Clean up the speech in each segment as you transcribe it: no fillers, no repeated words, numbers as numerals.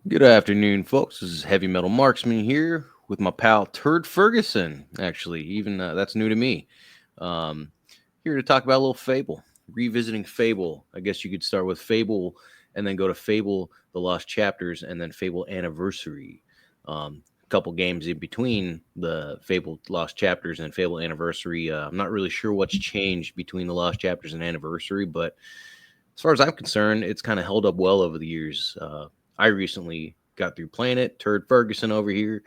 Good afternoon, folks. This is Heavy Metal Marksman here with my pal Turd Ferguson. Actually, even that's new to me. Um, Here to talk about a little Fable, revisiting Fable. I guess you could start with Fable and then go to Fable: The Lost Chapters, and then Fable Anniversary. A couple games in between the Fable Lost Chapters and Fable Anniversary. I'm not really sure what's changed between the Lost Chapters and Anniversary, but as far as I'm concerned, it's kind of held up well over the years. I recently got through playing it. Turd Ferguson over here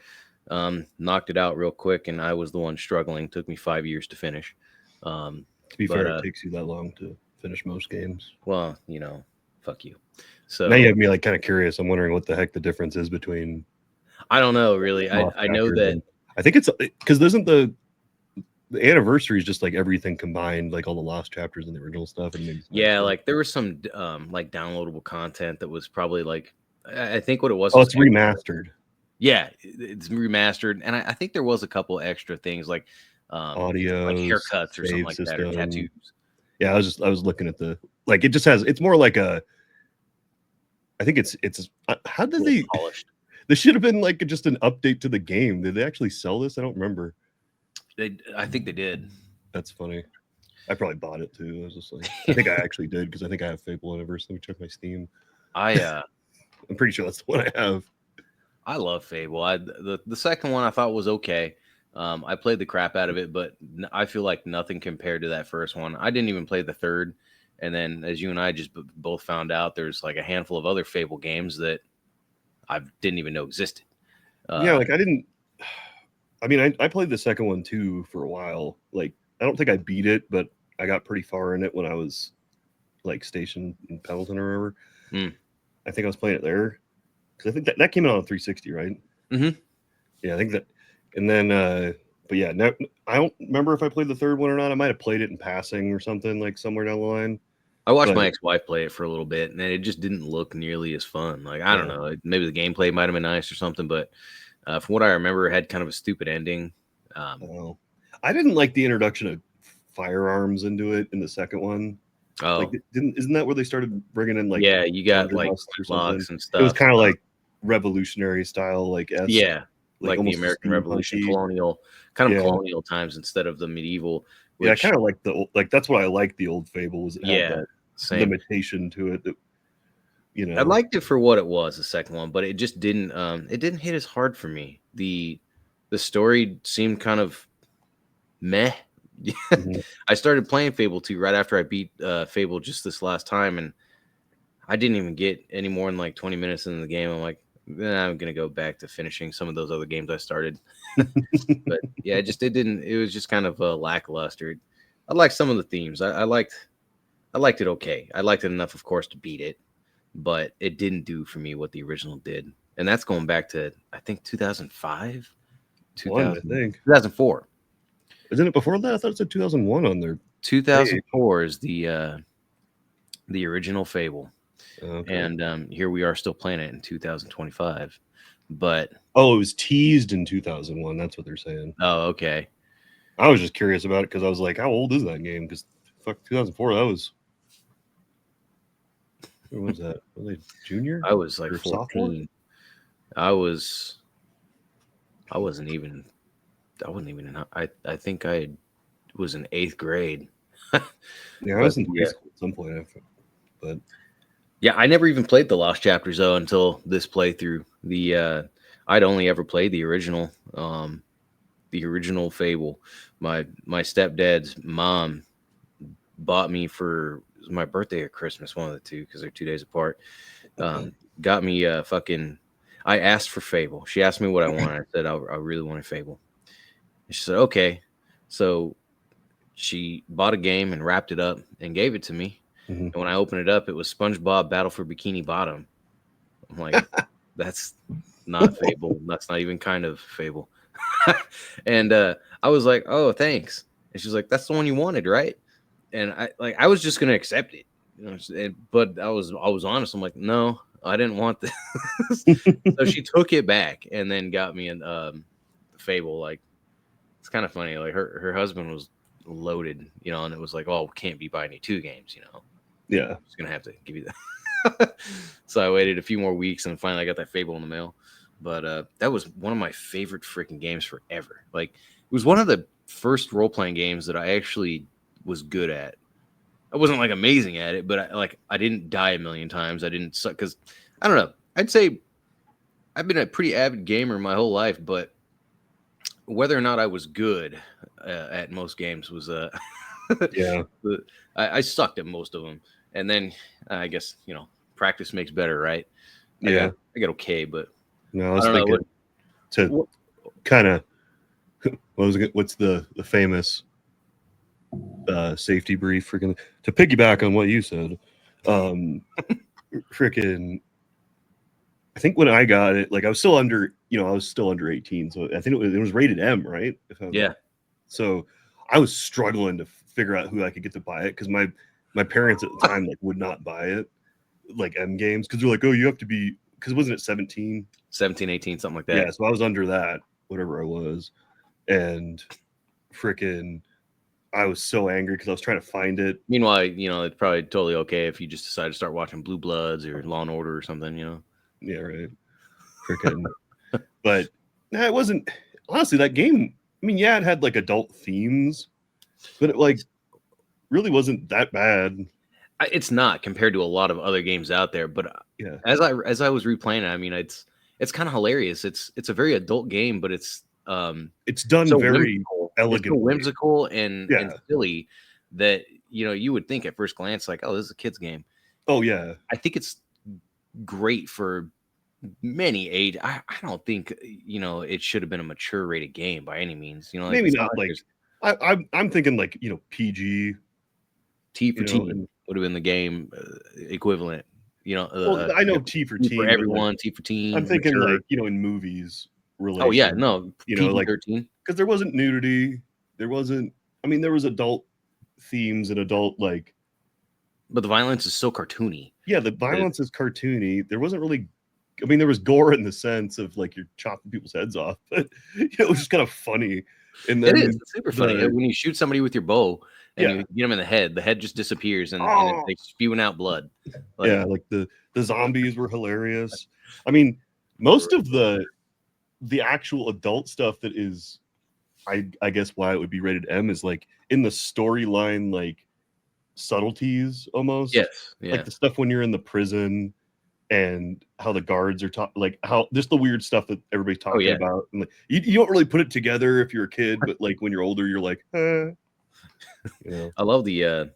knocked it out real quick, and I was the one struggling. Took me 5 years to finish. Um, To be but fair, it takes you that long to finish most games. well, fuck you. Now you So have me like kind of curious. I'm wondering what the heck the difference is between I don't know really. I lost I know chapters that and I think it's because isn't the anniversary is just like everything combined, like all the lost chapters and the original stuff, and maybe some yeah, extra. like there was some like downloadable content that was probably like I think what it was Oh, was it's remastered yeah, it's remastered, and I think there was a couple extra things like audios, haircuts or something save like that, or system. tattoos. Yeah, I was looking at the like it just has it's more like a I think it's how did More they polished. this should have been like just an update to the game. Did they actually sell this? I don't remember. I think they did. That's funny. I probably bought it too. I was just like, I think I actually did because I think I have Fable Anniversary. Let me check my Steam. I uh I'm pretty sure that's the one I have. I love Fable. The second one I thought was okay. I played the crap out of it, but I feel like nothing compared to that first one. I didn't even play the third, and then as you and I just both found out, there's like a handful of other Fable games that I didn't even know existed. Yeah, Uh, like I didn't. I mean, I played the second one too for a while. Like I don't think I beat it, but I got pretty far in it when I was like stationed in Pendleton or wherever. mm, I think I was playing it there because I think that came out on 360, right? hmm Yeah, I think that. And then, but yeah, no, I don't remember if I played the third one or not. I might have played it in passing or something like somewhere down the line. I watched But my ex-wife play it for a little bit, and it just didn't look nearly as fun. Like I don't yeah, know, maybe the gameplay might have been nice or something, but from what I remember, it had kind of a stupid ending. Um, well, I didn't like the introduction of firearms into it in the second one. Like, oh didn't isn't that where they started bringing in like yeah, you got like blunderbusses or something? flintlocks and It was stuff. kind of like revolutionary style, like esque, Yeah, like like the almost American Revolution, steampunky. colonial, kind of Yeah, colonial times instead of the medieval. yeah. I Which kind of like like that's what I like the old Fable was it had yeah, that same. limitation to it that you I know. liked it for what it was, the second one, but it just didn't. It didn't hit as hard for me. The story seemed kind of meh. Mhm. I started playing Fable 2 right after I beat Fable just this last time, and I didn't even get any more than like 20 minutes into the game. I'm like, I'm gonna go back to finishing some of those other games I started. But yeah, it didn't. It was just kind of lackluster. I liked some of the themes. I liked it okay. I liked it enough, of course, to beat it, but it didn't do for me what the original did. And that's going back to I think 2005, One, I 2000, think. 2004. Isn't it before that? I thought it said 2001 on their page. 2004 is the original Fable, Okay. and here we are still playing it in 2025. But Oh, it was teased in 2001. That's what they're saying. oh, okay. I was just curious about it because I was like, how old is that game? Because fuck, 2004. That was when was that? Was they junior I was like or sophomore? 14. I was I wasn't even I wasn't even in I think I was in 8th grade. Yeah, I But was in high yeah. school at some point. But Yeah, I never even played the Lost Chapters though until this playthrough. I'd only ever played the original Fable. My stepdad's mom bought me for my birthday or Christmas, one of the two, because they're 2 days apart. Um, got me fucking. I asked for Fable. She asked me what I wanted. I said I really wanted Fable. And she said okay. So she bought a game and wrapped it up and gave it to me. mhm. And when I opened it up, it was SpongeBob Battle for Bikini Bottom. I'm like, that's not Fable. That's not even kind of Fable. And I was like, oh, thanks. And she's like, that's the one you wanted, right? And I was just gonna accept it, but I was honest. I'm like, no, I didn't want this. So she took it back and then got me an Fable. Like it's kind of funny. Like her husband was loaded, and it was like, oh, can't be buying you two games. Yeah, Just gonna have to give you that. So I waited a few more weeks and finally I got that Fable in the mail. But that was one of my favorite freaking games forever. Like it was one of the first role playing games that I actually was good at. I wasn't like amazing at it, but I didn't die a million times. I didn't suck because I don't know. I'd say I've been a pretty avid gamer my whole life, but whether or not I was good at most games was Yeah. I sucked at most of them, and then I guess practice makes better, right? Yeah. I got okay, but No, I I was don't know thinking to what kind of what's the famous safety brief freaking to piggyback on what you said. Um freaking I think when I got it, like I was still under, I was still under 18, so I think it was rated M, right? If I'm yeah. So I was struggling to figure out who I could get to buy it because my parents at the time like would not buy it, like M games, because they're like, oh, you have to be, because wasn't it 17? 17, 18, something like Yeah, that. so I was under that, whatever I was, and freaking I was so angry because I was trying to find it. Meanwhile, it's probably totally okay if you just decide to start watching Blue Bloods or Law and Order or something. Yeah, right. Freaking, but nah, it wasn't honestly that game. I mean, yeah, it had like adult themes, but it like really wasn't that bad. It's not compared to a lot of other games out there, but Yeah, as I was replaying it, I mean, it's kind of hilarious. It's a very adult game, but it's it's done so very whimsical. It's so elegantly. whimsical and Yeah. silly that you would think at first glance like, oh, this is a kid's game. Oh yeah. I think it's great for many age. I don't think it should have been a mature rated game by any means. Like Maybe it's not not like like there's I'm thinking like PG. T for teen And would have been the game equivalent. well, I know T for T for teen, but like everyone, T for I'm teen, thinking mature. like in movies Oh yeah, relation. no, PG Like 13. because there wasn't nudity, there wasn't. I mean, there was adult themes and adult like But the violence is so cartoony. yeah, the violence is cartoony. There wasn't really. I mean, there was gore in the sense of like you're chopping people's heads off, but it was just kind of funny. And It is. then It's super funny. the When you shoot somebody with your bow and yeah, you get them in the head just disappears and it's oh like spewing out blood. Like yeah, like the zombies were hilarious. I mean, most of the actual adult stuff that is I guess why it would be rated M is like in the storyline like subtleties almost. yes, yeah. Like the stuff when you're in the prison and how the guards are talking, like how just the weird stuff that everybody's Oh talking yeah. about. And like you don't really put it together if you're a kid, but like when you're older, you're like, I love the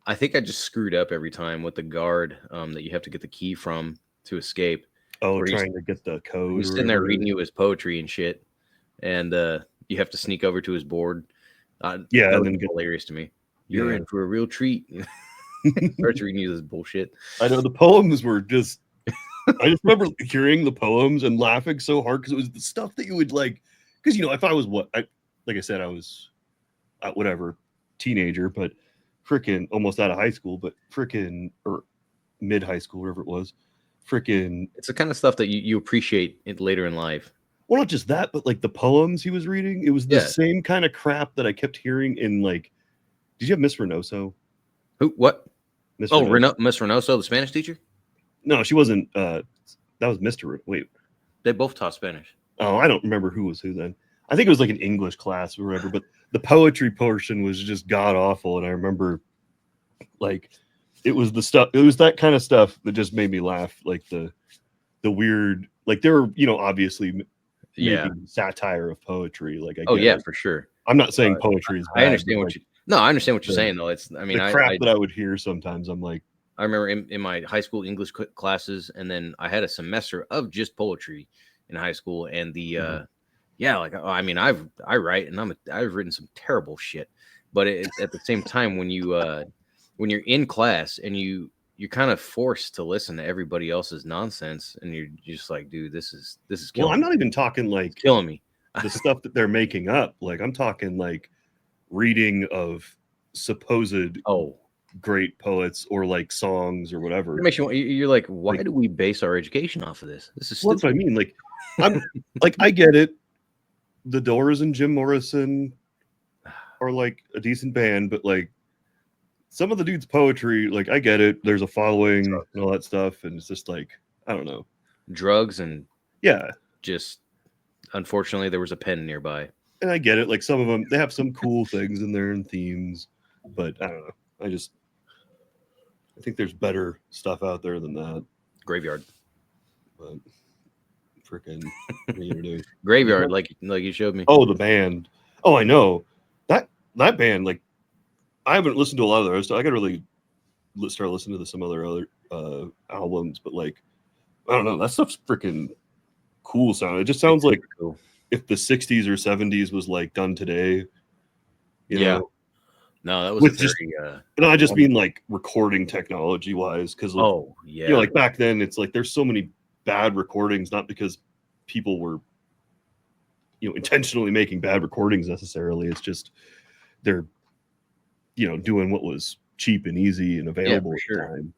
I think I just screwed up every time with the guard that you have to get the key from to escape. oh, Where trying to get the code he's or sitting there whatever it reading is. you his poetry and shit, and you have to sneak over to his board. Yeah, That and was then get hilarious to me. You're yeah. in for a real treat. Starts reading you this bullshit. I know the poems were just I just remember hearing the poems and laughing so hard because it was the stuff that you would like. Because if I was like I said, I was whatever teenager, but freaking almost out of high school, but freaking or mid high school, wherever it was, freaking. It's the kind of stuff that you appreciate it later in life. Well, not just that, but like the poems he was reading, it was the Yeah. same kind of crap that I kept hearing in like. Did you have Miss Renoso? Who? What? Miss Oh, Renoso? Miss Reynoso, the Spanish teacher. No, she wasn't. That was Mister. Wait, They both taught Spanish. oh, I don't remember who was who then. I think it was like an English class or whatever, but the poetry portion was just god awful. And I remember like it was that kind of stuff that just made me laugh. Like the weird, like they were, obviously Yeah. making satire of poetry. Like I Oh get yeah, it. for sure. I'm not saying poetry is I bad, but understand what like you. No, I understand what you're the, saying though. It's. I mean, the crap that I would hear sometimes, I'm like, I remember in my high school English classes, and then I had a semester of just poetry in high school, and yeah, like I mean, I write, and I've written some terrible shit, but at the same time, when you're in class and you're kind of forced to listen to everybody else's nonsense, and you're just like, dude, this is well, killing I'm me. not even talking like It's killing me. the stuff that they're making up. Like I'm talking like reading of supposed Oh, great poets or like songs or whatever. it makes you. You're like, why Like, do we base our education off of this? This is well, that's what I stupid. mean. Like, I'm like, I get it. The Doors and Jim Morrison are like a decent band, but like, some of the dude's poetry, like I get it. There's a following and all that stuff, and it's just like I don't know. Drugs and Yeah, just unfortunately there was a pen nearby. and I get it. Like some of them, they have some cool things in there and themes, but I don't know. I think there's better stuff out there than that. Graveyard. But freaking, what are you gonna do? Graveyard, like you showed me. Oh, the band. Oh, I know that band. Like I haven't listened to a lot of their stuff. I got to really start listening to some other albums, but like I don't know, that stuff's freaking cool sound. It just sounds like Cool. if the 60s or 70s was like done today, you Yeah. know, No, that was a with just very and I just mean like recording technology wise, because oh yeah. you know, like back then it's like there's so many bad recordings, not because people were intentionally making bad recordings necessarily. It's just they're doing what was cheap and easy and Yeah, available for at the sure. time.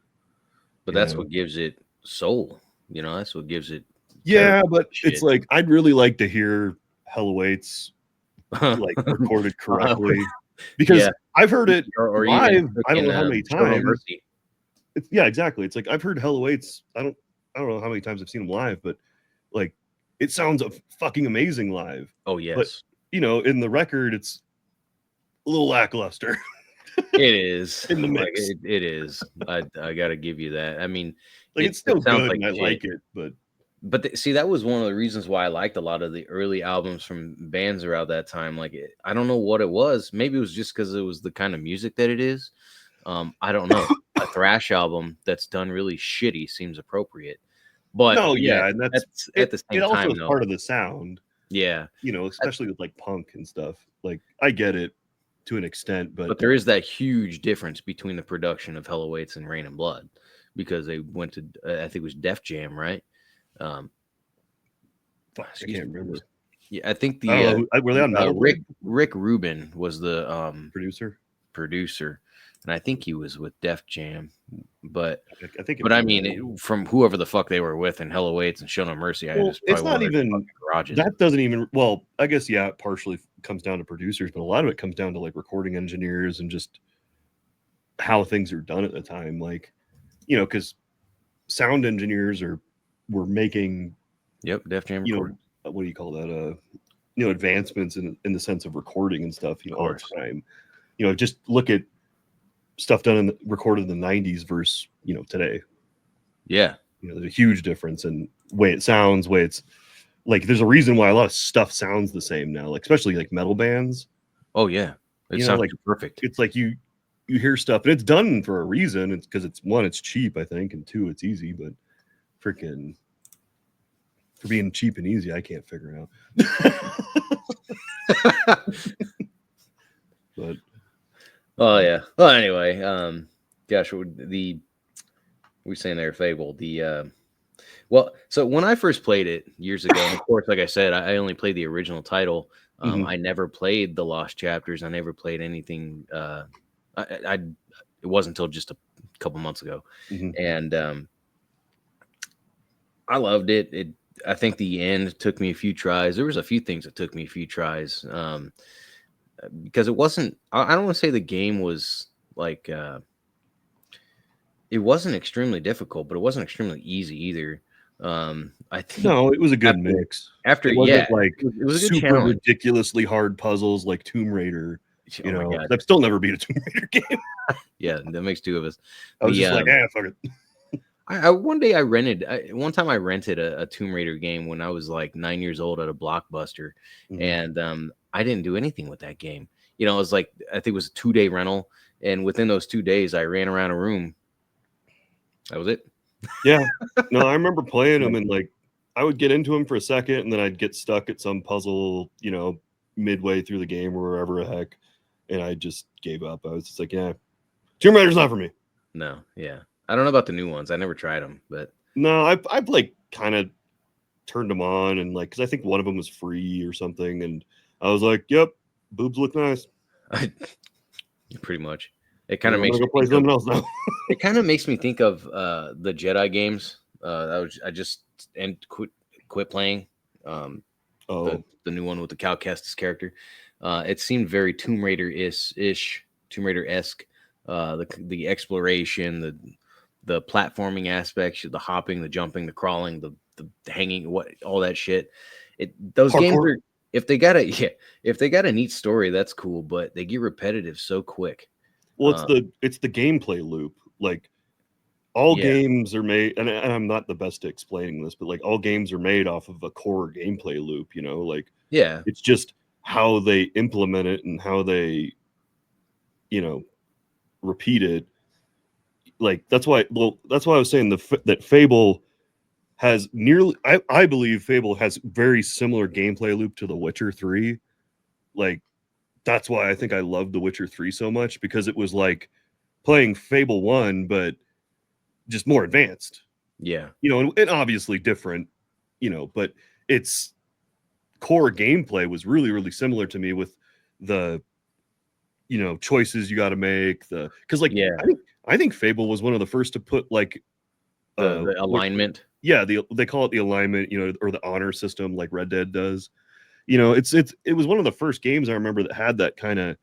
But that's what gives it soul. That's what gives it Yeah, but it's shit. like I'd really like to hear Hell Awaits like recorded correctly because Yeah. I've heard it Or even live. I don't know how many Show No times. Mercy. Yeah, exactly. It's like I've heard Hell Awaits. I don't know how many times I've seen them live, but like it sounds fucking amazing live. Oh But yes. in the record, it's a little lackluster It is. in the Like mix. it is. I gotta give you that. I mean, Like it it's still sounds good like and I shit. like it, but But see, that was one of the reasons why I liked a lot of the early albums from bands around that time. Like, I don't know what it was. Maybe it was just because it was the kind of music that it is. I don't know. A thrash album that's done really shitty seems appropriate. But no, yeah, yeah, and that's at the it same also time, is though, part of the sound, yeah. especially with like punk and stuff. Like I get it to an extent, but But there is that huge difference between the production of Hell Awaits and Rain and Blood because they went to, I think it was Def Jam, right? Um, fuck, I excuse can't me. remember. Yeah, I think I don't the know. Were they on Metal Blade? Rick Rubin was the Producer? producer, and I think he was with Def Jam. But I think it but was I Metal mean, Blade. from whoever the fuck they were with in Hell Awaits and Show No Mercy, I Well, just it's probably one not of their even fucking garages. that doesn't even well, I guess yeah, it partially comes down to producers, but a lot of it comes down to like recording engineers and just how things are done at the time. Like, because sound engineers were making, Yep, Def Jam you know, recording, what do you call that? Advancements in the sense of recording and stuff, of all course. the time. Just look at stuff done recorded in the 90s versus, today. Yeah. There's a huge difference in way it sounds, way it's like there's a reason why a lot of stuff sounds the same now, like especially like metal bands. Oh yeah, it sounds Like perfect. it's like you hear stuff and it's done for a reason. It's because it's one, it's cheap, I think, and two, it's easy. But freaking for being cheap and easy, I can't figure it out. But Oh yeah. Well, anyway, gosh, we saying there, Fable. Well, so when I first played it years ago, and of course, like I said, I only played the original title. I never played the Lost Chapters. I never played anything. It wasn't until just a couple months ago, and I loved it. I think the end took me a few tries. There was a few things that took me a few tries, because it wasn't. I don't want to say the game was like. It wasn't extremely difficult, but it wasn't extremely easy either. I think no, it was a good after mix. after It yeah, wasn't like it was a good super challenge. ridiculously hard puzzles like Tomb Raider. Oh my god, I've still never beat a Tomb Raider game. yeah, that makes two of us. I was The just like, fuck it. one day I rented. One time I rented a Tomb Raider game when I was like 9 years old at a Blockbuster, and I didn't do anything with that game. It was like I think it was a 2-day rental, and within those 2 days, I ran around a room. That was it. Yeah. No, I remember playing them and like I would get into them for a second and then I'd get stuck at some puzzle, midway through the game or wherever the heck. And I just gave up. I was just like, yeah, Tomb Raider's not for me. No, yeah, I don't know about the new ones. I never tried them, but No, I've like kind of turned them on and like, cause I think one of them was free or something. And I was like, yep, boobs look nice. pretty much. It kind of I'm makes gonna me go play think of. something else now. It kind of makes me think of the Jedi games. I just quit playing Oh, the new one with the Cal Kestis character. It seemed very Tomb Raider ish, Tomb Raider esque. the exploration, the platforming aspects, the hopping, the jumping, the crawling, the hanging, what all that shit. Those games Parkour. are, if they got a yeah, if they got a neat story, that's cool, but they get repetitive so quick. Well, Um, it's the gameplay loop. Like all yeah, games are made, and I'm not the best at explaining this, but like all games are made off of a core gameplay loop. You know, like yeah, it's just how they implement it and how they, you know, repeat it. Like that's why I was saying that Fable has nearly, I believe Fable has very similar gameplay loop to The Witcher 3. Like that's why I think I love The Witcher 3 so much, because it was like playing Fable 1 but just more advanced. yeah, You know, and obviously different, you know, but its core gameplay was really really similar to me with the, you know, choices you got to make, the cuz like yeah. I think Fable was one of the first to put like The what, alignment. yeah, they call it the alignment, you know, or the honor system like Red Dead does. You know, it was one of the first games I remember that had that kind of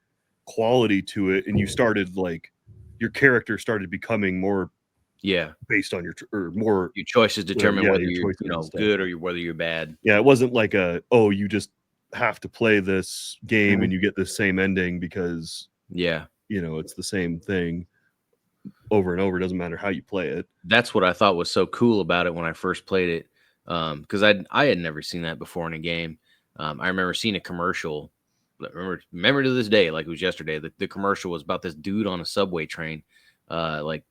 quality to it, and you started like your character started becoming more Yeah, based on your or more your choices whatever, determine yeah, whether your you're, choices and stuff. good, or whether you're bad. Yeah, it wasn't like a, oh, you just have to play this game Mhm. and you get the same ending because, Yeah, you know, it's the same thing over and over. It doesn't matter how you play it. that's what I thought was so cool about it when I first played it, because I had never seen that before in a game. I remember seeing a commercial. Remember to this day, like it was yesterday. The commercial was about this dude on a subway train, like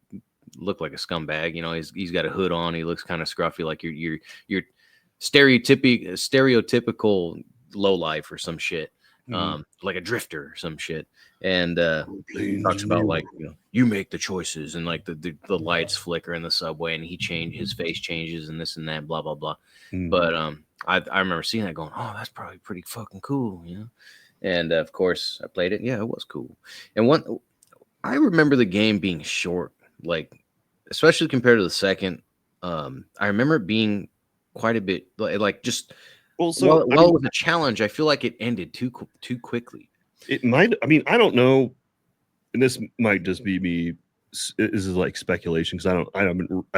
looked like a scumbag. You know, he's got a hood on. He looks kind of scruffy, like your stereotypical low life or some shit, Mhm. like a drifter or some shit. And Planes talks in the about, like, road. you make the choices, and like the lights flicker in the subway, and his face changes, and this and that, blah blah blah. Mhm. But I remember seeing that, going, oh, that's probably pretty fucking cool, you know. And of course, I played it. Yeah, it was cool. And one, I remember the game being short, like especially compared to the second. I remember it being quite a bit like just Well, so I while mean, it was a challenge, I feel like it ended too quickly. it might. I mean, I don't know, and this might just be me. This is like speculation because I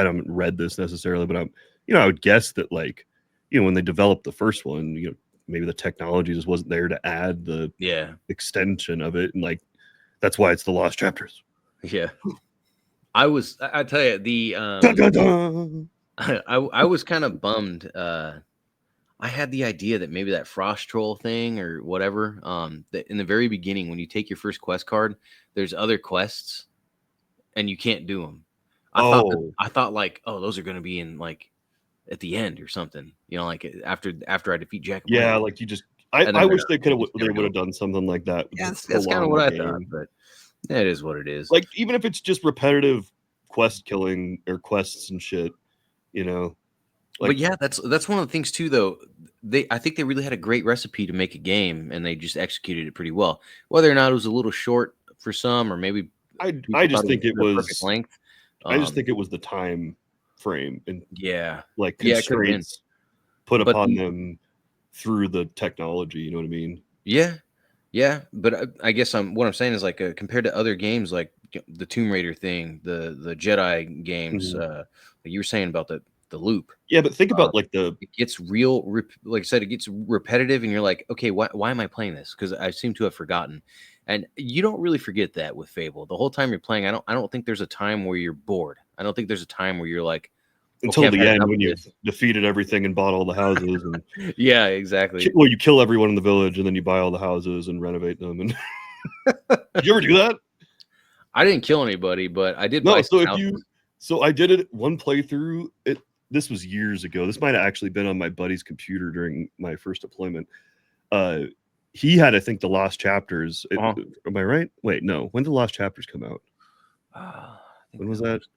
haven't read this necessarily, but I'm, you know, I would guess that like, you know, when they developed the first one, you know, maybe the technology just wasn't there to add the Yeah, extension of it, and like that's why it's the lost chapters. yeah. I tell you, the Dun, dun, dun. I was kind of bummed. I had the idea that maybe that frost troll thing or whatever. That in the very beginning, when you take your first quest card, there's other quests and you can't do them. Oh I thought like, oh, those are going to be in like at the end or something. You know, like after I defeat Jack of yeah, Blank, like you just. and then I they're wish not. They just they never would do have 'em. done something like that Yeah, to that's kind of prolong what the I thought, game. but that is what it is. Like even if it's just repetitive quest killing or quests and shit, you know, But like yeah, that's one of the things too, though. I think they really had a great recipe to make a game, and they just executed it pretty well. Whether or not it was a little short for some, or maybe I people thought just it was think it the perfect was length. I just Um, think it was the time frame and yeah, like yeah, it could have been. constraints put But upon the them through the technology. You know what I mean? Yeah, yeah. But I guess what I'm saying is like compared to other games, like the Tomb Raider thing, the Jedi games, Mhm. like you were saying about the loop. Yeah, but think Um, about like the it gets like I said, it gets repetitive, and you're like, okay, why am I playing this? Because I seem to have forgotten. And you don't really forget that with Fable. The whole time you're playing, I don't think there's a time where you're bored. I don't think there's a time where you're like, okay, until I've the had end enough when of you've this. defeated everything and bought all the houses and Yeah, exactly. well, you kill everyone in the village and then you buy all the houses and renovate them. And did you ever do that? I didn't kill anybody, but I did buy No. some So if you houses. so I did it one playthrough. This was years ago. This might have actually been on my buddy's computer during my first deployment. Uh, he had, I think, the Lost Chapters. Uh-huh. Am I right? Wait, no. When did the Lost Chapters come out? I think When was that that? was.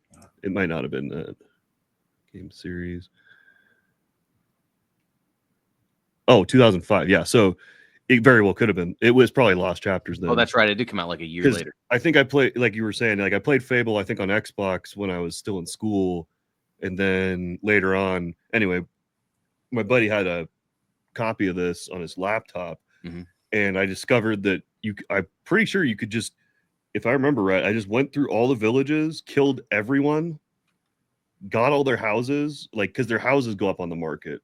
It might not have been a game series. Oh, 2005. Yeah. So it very well could have been. It was probably Lost Chapters Oh, then. that's right. It did come out like a year Because later. I think I played, like you were saying, like I played Fable, I think on Xbox when I was still in school. And then later on, anyway, my buddy had a copy of this on his laptop. Hmm. And I discovered that I'm pretty sure you could just if I remember right, I just went through all the villages, killed everyone, got all their houses, like because their houses go up on the market,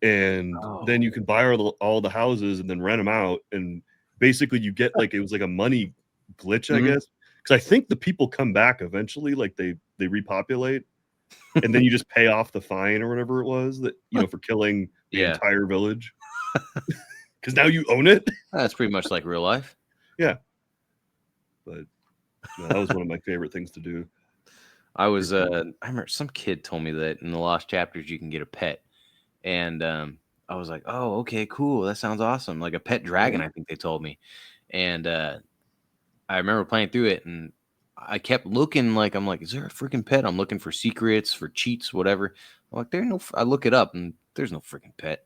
and then Oh. you can buy all the houses and then rent them out, and basically you get like it was like a money glitch, I Mhm. guess, because I think the people come back eventually, like they repopulate, and then you just pay off the fine or whatever it was that for killing the Yeah, entire village because now you own it. that's pretty much like real life. Yeah, but no, that was one of my favorite things to do. I remember some kid told me that in the lost chapters you can get a pet, and I was like, oh, okay, cool, that sounds awesome, like a pet dragon, I think they told me. And I remember playing through it, and I kept looking, like, I'm like, is there a freaking pet? I'm looking for secrets, for cheats, whatever. I'm like, I look it up, and there's no freaking pet.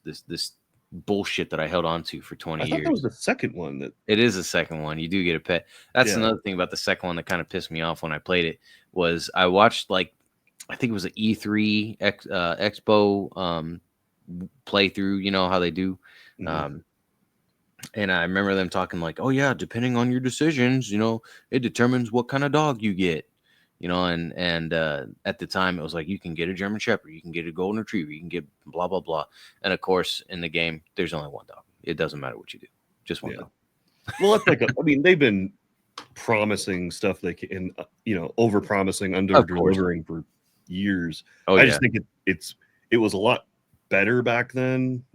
This bullshit that I held on to for I 20 thought that was years. the second one that. It is the second one. You do get a pet. That's Yeah. another thing about the second one that kind of pissed me off when I played it, was I watched, like, I think it was an E3 Expo playthrough. You know how they do. Mhm. Um, and I remember them talking like, "Oh yeah, depending on your decisions, it determines what kind of dog you get." And at the time it was like, you can get a German Shepherd, you can get a Golden Retriever, you can get blah blah blah. And of course, in the game, there's only one dog. It doesn't matter what you do, just one Yeah. dog. Well, that's like I mean, they've been promising stuff they can, over promising, under Of course. delivering for years. Oh I yeah. just think it was a lot better back then, Oh,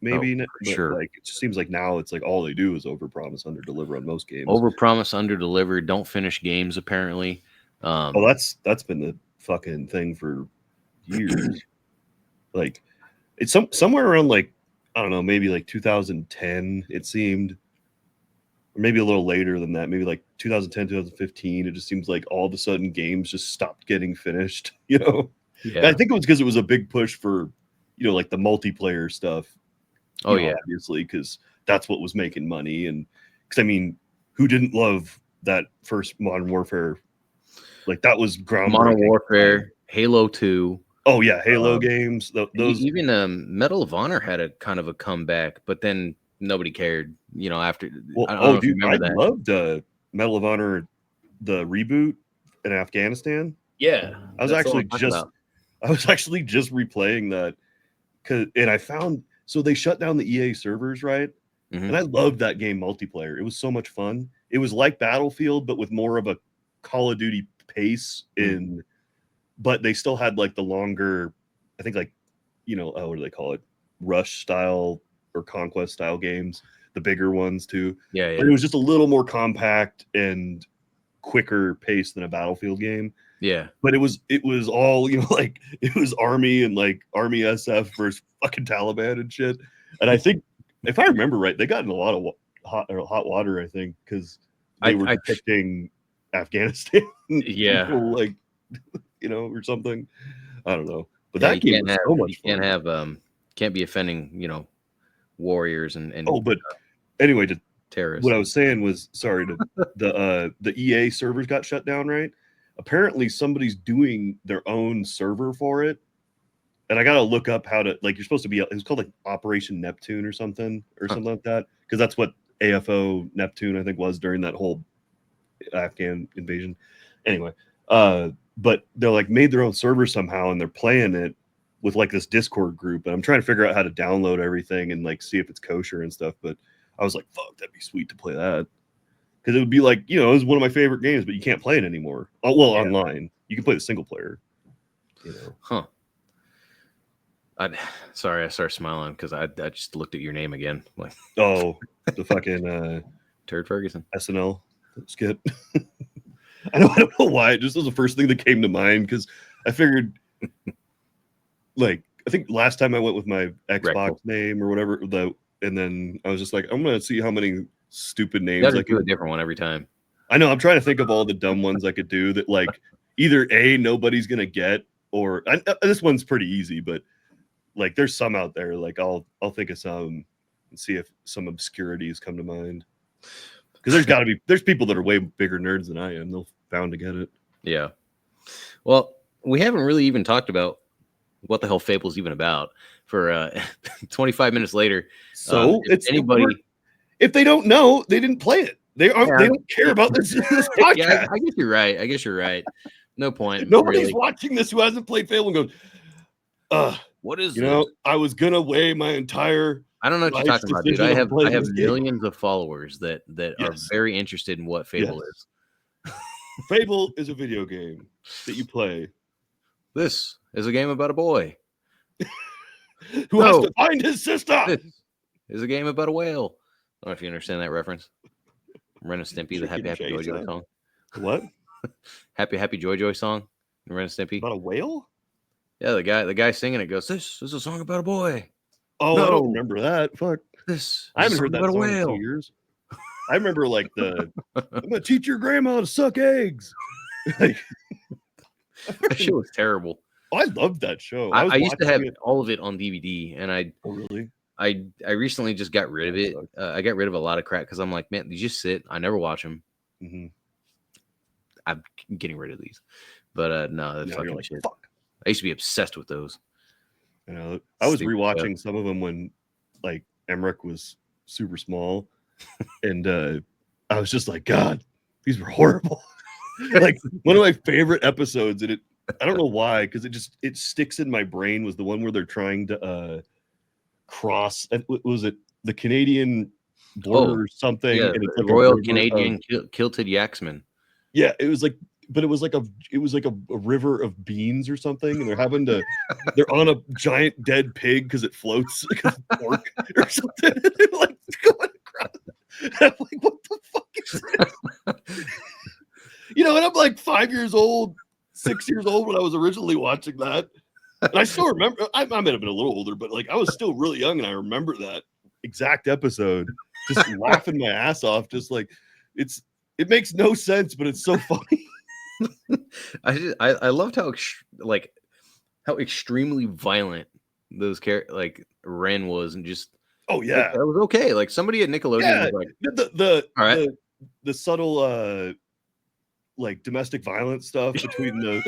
maybe, for but sure. like it just seems like now it's like all they do is over promise, under deliver on most games. Over promise, under deliver. Don't finish games apparently. Oh, that's been the fucking thing for years. Like it's somewhere around like I don't know, maybe like 2010 it seemed, or maybe a little later than that, maybe like 2010, 2015. It just seems like all of a sudden games just stopped getting finished. I Yeah. think it was because it was a big push for, like the multiplayer stuff. Oh yeah. Obviously because that's what was making money, and because I mean, who didn't love that first Modern Warfare? Like that was Modern groundbreaking. Warfare, Halo 2. Oh yeah, Halo Um, games. Those. Even Medal of Honor had a kind of a comeback, but then nobody cared. After, Well, I don't oh know if you dude, I remember that. loved Medal of Honor, the reboot in Afghanistan. Yeah, I was that's the one actually I'm talking just about. I was actually just replaying that, and I found so they shut down the EA servers, right? And Hmm. I loved that game multiplayer. It was so much fun. It was like Battlefield, but with more of a Call of Duty pace but they still had like the longer, I think like, what do they call it? Rush style or conquest style games, the bigger ones too. Yeah, But yeah, it was just a little more compact and quicker pace than a Battlefield game. yeah. But it was all, like it was army and like army SF versus fucking Taliban and shit. And I think if I remember right, they got in a lot of hot water, I think, because they were I depicting Afghanistan yeah, people like, or something. I don't know. But yeah. that game was so much fun. Can't be offending, warriors Oh, and but anyway, what terrorists. I was saying was sorry to the EA servers got shut down, right? Apparently somebody's doing their own server for it. And I gotta look up how to like you're supposed to be it was called like Operation Neptune or Huh. something like that. Because that's what AFO Neptune I think was during that whole Afghan invasion. Anyway, but they're like made their own server somehow and they're playing it with like this Discord group. And I'm trying to figure out how to download everything and like see if it's kosher and stuff. But I was like, fuck, that'd be sweet to play that. Because it would be like, it was one of my favorite games, but you can't play it anymore. Oh, well, Yeah. online. You can play the single player. Huh. Sorry, I started smiling because I just looked at your name again, like Oh, the fucking Turd Ferguson. SNL skit. I don't know why. It just was the first thing that came to mind because I figured, like, I think last time I went with my Xbox Rectal. name or whatever, and then I was just like, I'm gonna see how many stupid You names got to I do a can. different one every time. I know I'm trying to think of all the dumb ones I could do that, like, either nobody's gonna get, or this one's pretty easy, but like, there's some out there. Like, I'll think of some and see if some obscurities come to mind. Because there's people that are way bigger nerds than I am. They'll bound to get it. Yeah. Well, we haven't really even talked about what the hell Fable's even about for 25 minutes later. So If anybody, if they don't know, they didn't play it. They don't care about this podcast. Yeah, I guess you're right. No point. Nobody's really. watching this who hasn't played Fable and goes, what is you this? know, I was gonna weigh my entire I don't know what you're talking about, dude. I have millions of followers that are very interested in what Fable is. Fable is a video game that you play. This is a game about a boy who has to find his sister. This is a game about a whale. I don't know if you understand that reference. Ren and Stimpy, the Happy Happy Joy Joy song. What? Happy Joy Joy song. Ren and Stimpy. About a whale? Yeah, the guy singing it goes, "This is a song about a boy." Oh, I don't remember that. Fuck. I haven't heard that song in 2 years. I remember like I'm gonna teach your grandma to suck eggs. Like, that shit was terrible. I loved that show. I used to have all of it on DVD, and Oh, really? I recently just got rid of it. I got rid of a lot of crap because I'm like, man, these just sit. I never watch them. Mm-hmm. I'm getting rid of these, but no, that's fucking shit. Fuck. I used to be obsessed with those. You know, I was rewatching some of them when like Emmerich was super small, and I was just like, God, these were horrible. Like one of my favorite episodes, and I don't know why, because it sticks in my brain, was the one where they're trying to cross. Was it the Canadian border or something? Yeah, and it's like Royal Canadian Kilted Yaxman. Yeah, it was like, but it was like a river of beans or something, and they're on a giant dead pig because it floats like a pork or something. They're like going across. And I'm like, what the fuck is this? You know, and I'm like 5 years old, 6 years old when I was originally watching that. And I still remember, I might have been a little older, but like I was still really young, and I remember that exact episode, just laughing my ass off, just like it makes no sense, but it's so funny. I loved how extremely violent those like Ren was, and just oh yeah, like, that was okay. Like somebody at Nickelodeon was like the subtle like domestic violence stuff between the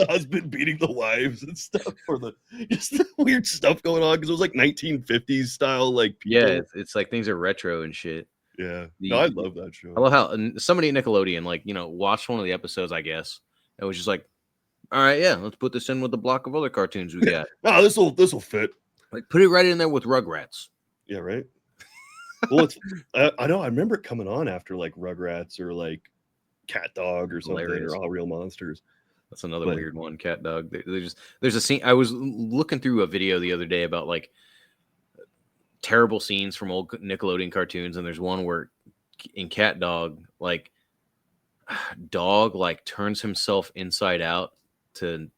husband beating the wives and stuff, or just the weird stuff going on because it was like 1950s style, like people. Yeah, it's like things are retro and shit. Yeah, I love that show. I love how somebody at Nickelodeon watched one of the episodes, I guess. It was just like, all right, yeah, let's put this in with the block of other cartoons we got. Oh, this will fit. Like put it right in there with Rugrats. Yeah, right. Well, I know. I remember it coming on after like Rugrats or like Cat Dog or something, or All Real Monsters. That's another weird one. Cat Dog. There's a scene. I was looking through a video the other day about like terrible scenes from old Nickelodeon cartoons, and there's one where in Cat Dog, like dog like turns himself inside out to,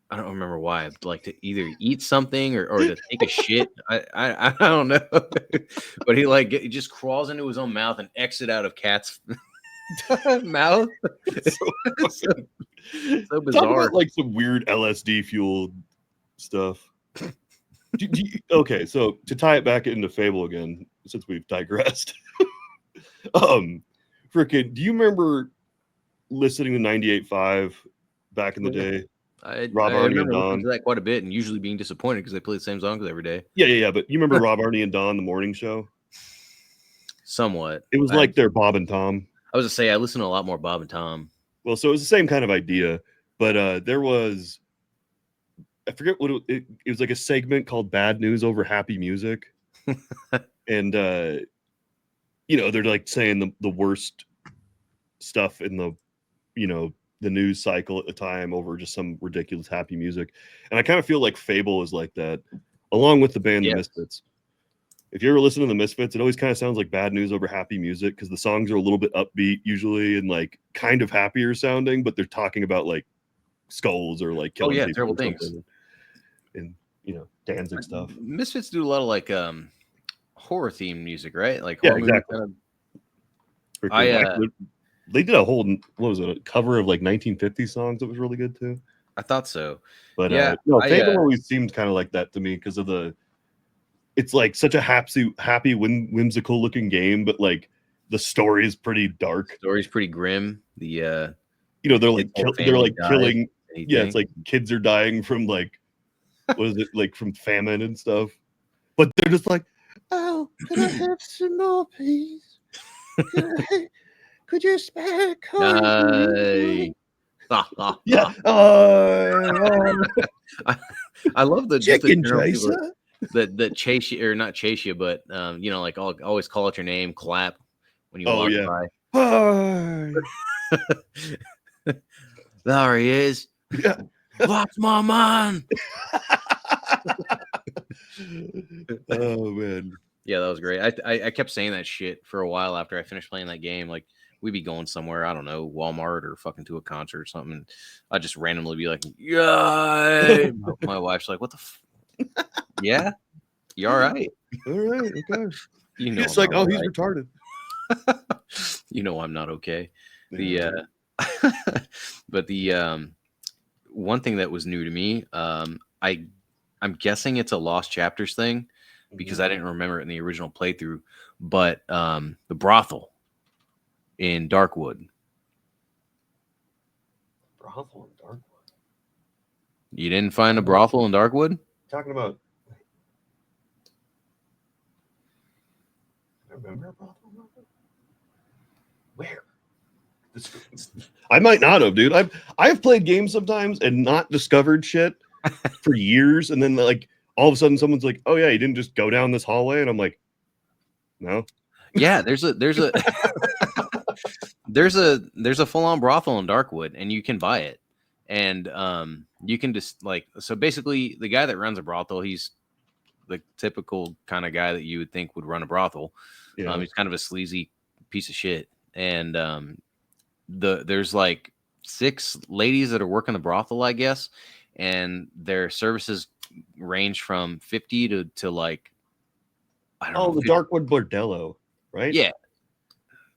I don't remember why, like to either eat something or to take a shit. I don't know, but he just crawls into his own mouth and exits out of Cat's mouth. So bizarre. Talk about like some weird LSD fueled stuff. Okay, so to tie it back into Fable again, since we've digressed, freaking, do you remember listening to 98.5 back in the day? Rob Arnie and Don. That quite a bit, and usually being disappointed because they play the same songs every day. Yeah. But you remember Rob Arnie and Don, the morning show? Somewhat. It was like their Bob and Tom. I was to say I listen to a lot more Bob and Tom. Well, so it was the same kind of idea, but there was, I forget what it was, like a segment called Bad News Over Happy Music. And they're like saying the worst stuff in the news cycle at the time over just some ridiculous happy music. And I kind of feel like Fable is like that, along with the band The Misfits. If you ever listen to The Misfits, it always kind of sounds like Bad News Over Happy Music, because the songs are a little bit upbeat usually and like kind of happier sounding, but they're talking about like skulls or like killing people, terrible things, and Danzig stuff. Misfits do a lot of like horror themed music, right? Like horror exactly. They did a whole, what was it, a cover of like 1950 songs that was really good too. I thought so, but Fable always seemed kind of like that to me because of it's like such a happy, whimsical looking game, but like the story is pretty dark. The story's pretty grim. They're like killing. Yeah, it's like kids are dying from like, what is it, like from famine and stuff. But they're just like, oh, can I have some more, please? Could you spare a coin for Nice. me? Yeah. I love the just the Chicken general people chaser. that chase you or not chase you, but like I'll always call out your name, clap when you Oh walk yeah. by. Hi. There he is. Yeah. That's my man. Oh man. Yeah, that was great. I kept saying that shit for a while after I finished playing that game. Like we'd be going somewhere, I don't know, Walmart or fucking to a concert or something. And I'd just randomly be like, "Yay!" My wife's like, "What the? Yeah, you all right? All right. Okay. You know It's I'm like, not oh, all he's right. retarded. You know I'm not okay." Yeah. The but the one thing that was new to me, I'm guessing it's a Lost Chapters thing because I didn't remember it in the original playthrough. But the brothel in Darkwood. Brothel in Darkwood. You didn't find a brothel in Darkwood? Talking about. I remember a brothel in Darkwood. Where? I might not have, dude. I've played games sometimes and not discovered shit for years, and then like all of a sudden someone's like, "Oh yeah, you didn't just go down this hallway," and I'm like, "No." Yeah, there's a there's a full on brothel in Darkwood, and you can buy it, and you can just like so basically the guy that runs a brothel, he's the typical kind of guy that you would think would run a brothel. Yeah. He's kind of a sleazy piece of shit, and there's like 6 ladies that are working the brothel, I guess, and their services range from 50 to like I don't know. Oh, the 50, Darkwood Bordello, right? yeah,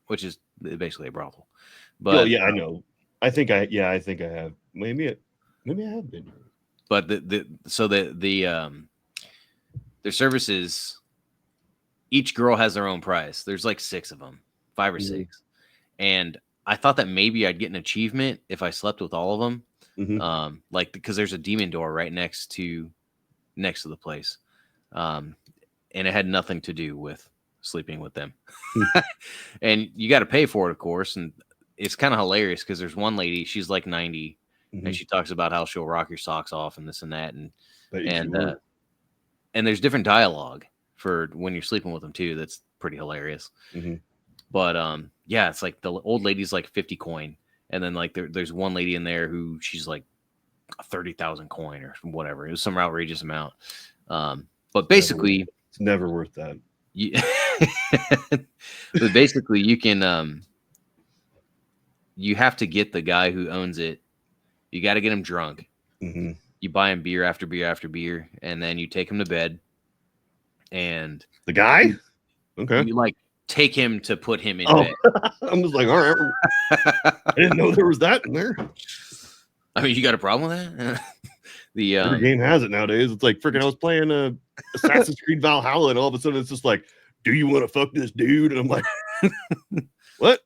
which is basically a brothel. Oh But yeah, I know. I think I have. Maybe I have been. but the their services, each girl has their own price. There's like 6 of them, 5 or Mhm. 6, and I thought that maybe I'd get an achievement if I slept with all of them. Mhm. Like because there's a demon door right next to the place, and it had nothing to do with sleeping with them. Hmm. And you got to pay for it, of course. And it's kind of hilarious because there's one lady, she's like 90, and Mhm. she talks about how she'll rock your socks off and this and that, Bet you she and would. and there's different dialogue for when you're sleeping with them too. That's pretty hilarious. Mhm. But yeah, it's like the old lady's like 50 coin, and then like there's one lady in there who she's like 30,000 coin or whatever. It was some outrageous amount. But basically, It's never worth that. you, but basically you can you have to get the guy who owns it. You got to get him drunk. Mhm. You buy him beer after beer after beer, and then you take him to bed, and The guy? Okay. you like take him to put him in Oh, bed. I'm just like, all right. I didn't know there was that in there. I mean, you got a problem with that? The Every game has it nowadays. It's like freaking. I was playing Assassin's Creed Valhalla, and all of a sudden it's just like, "Do you want to fuck this dude?" And I'm like, "What?"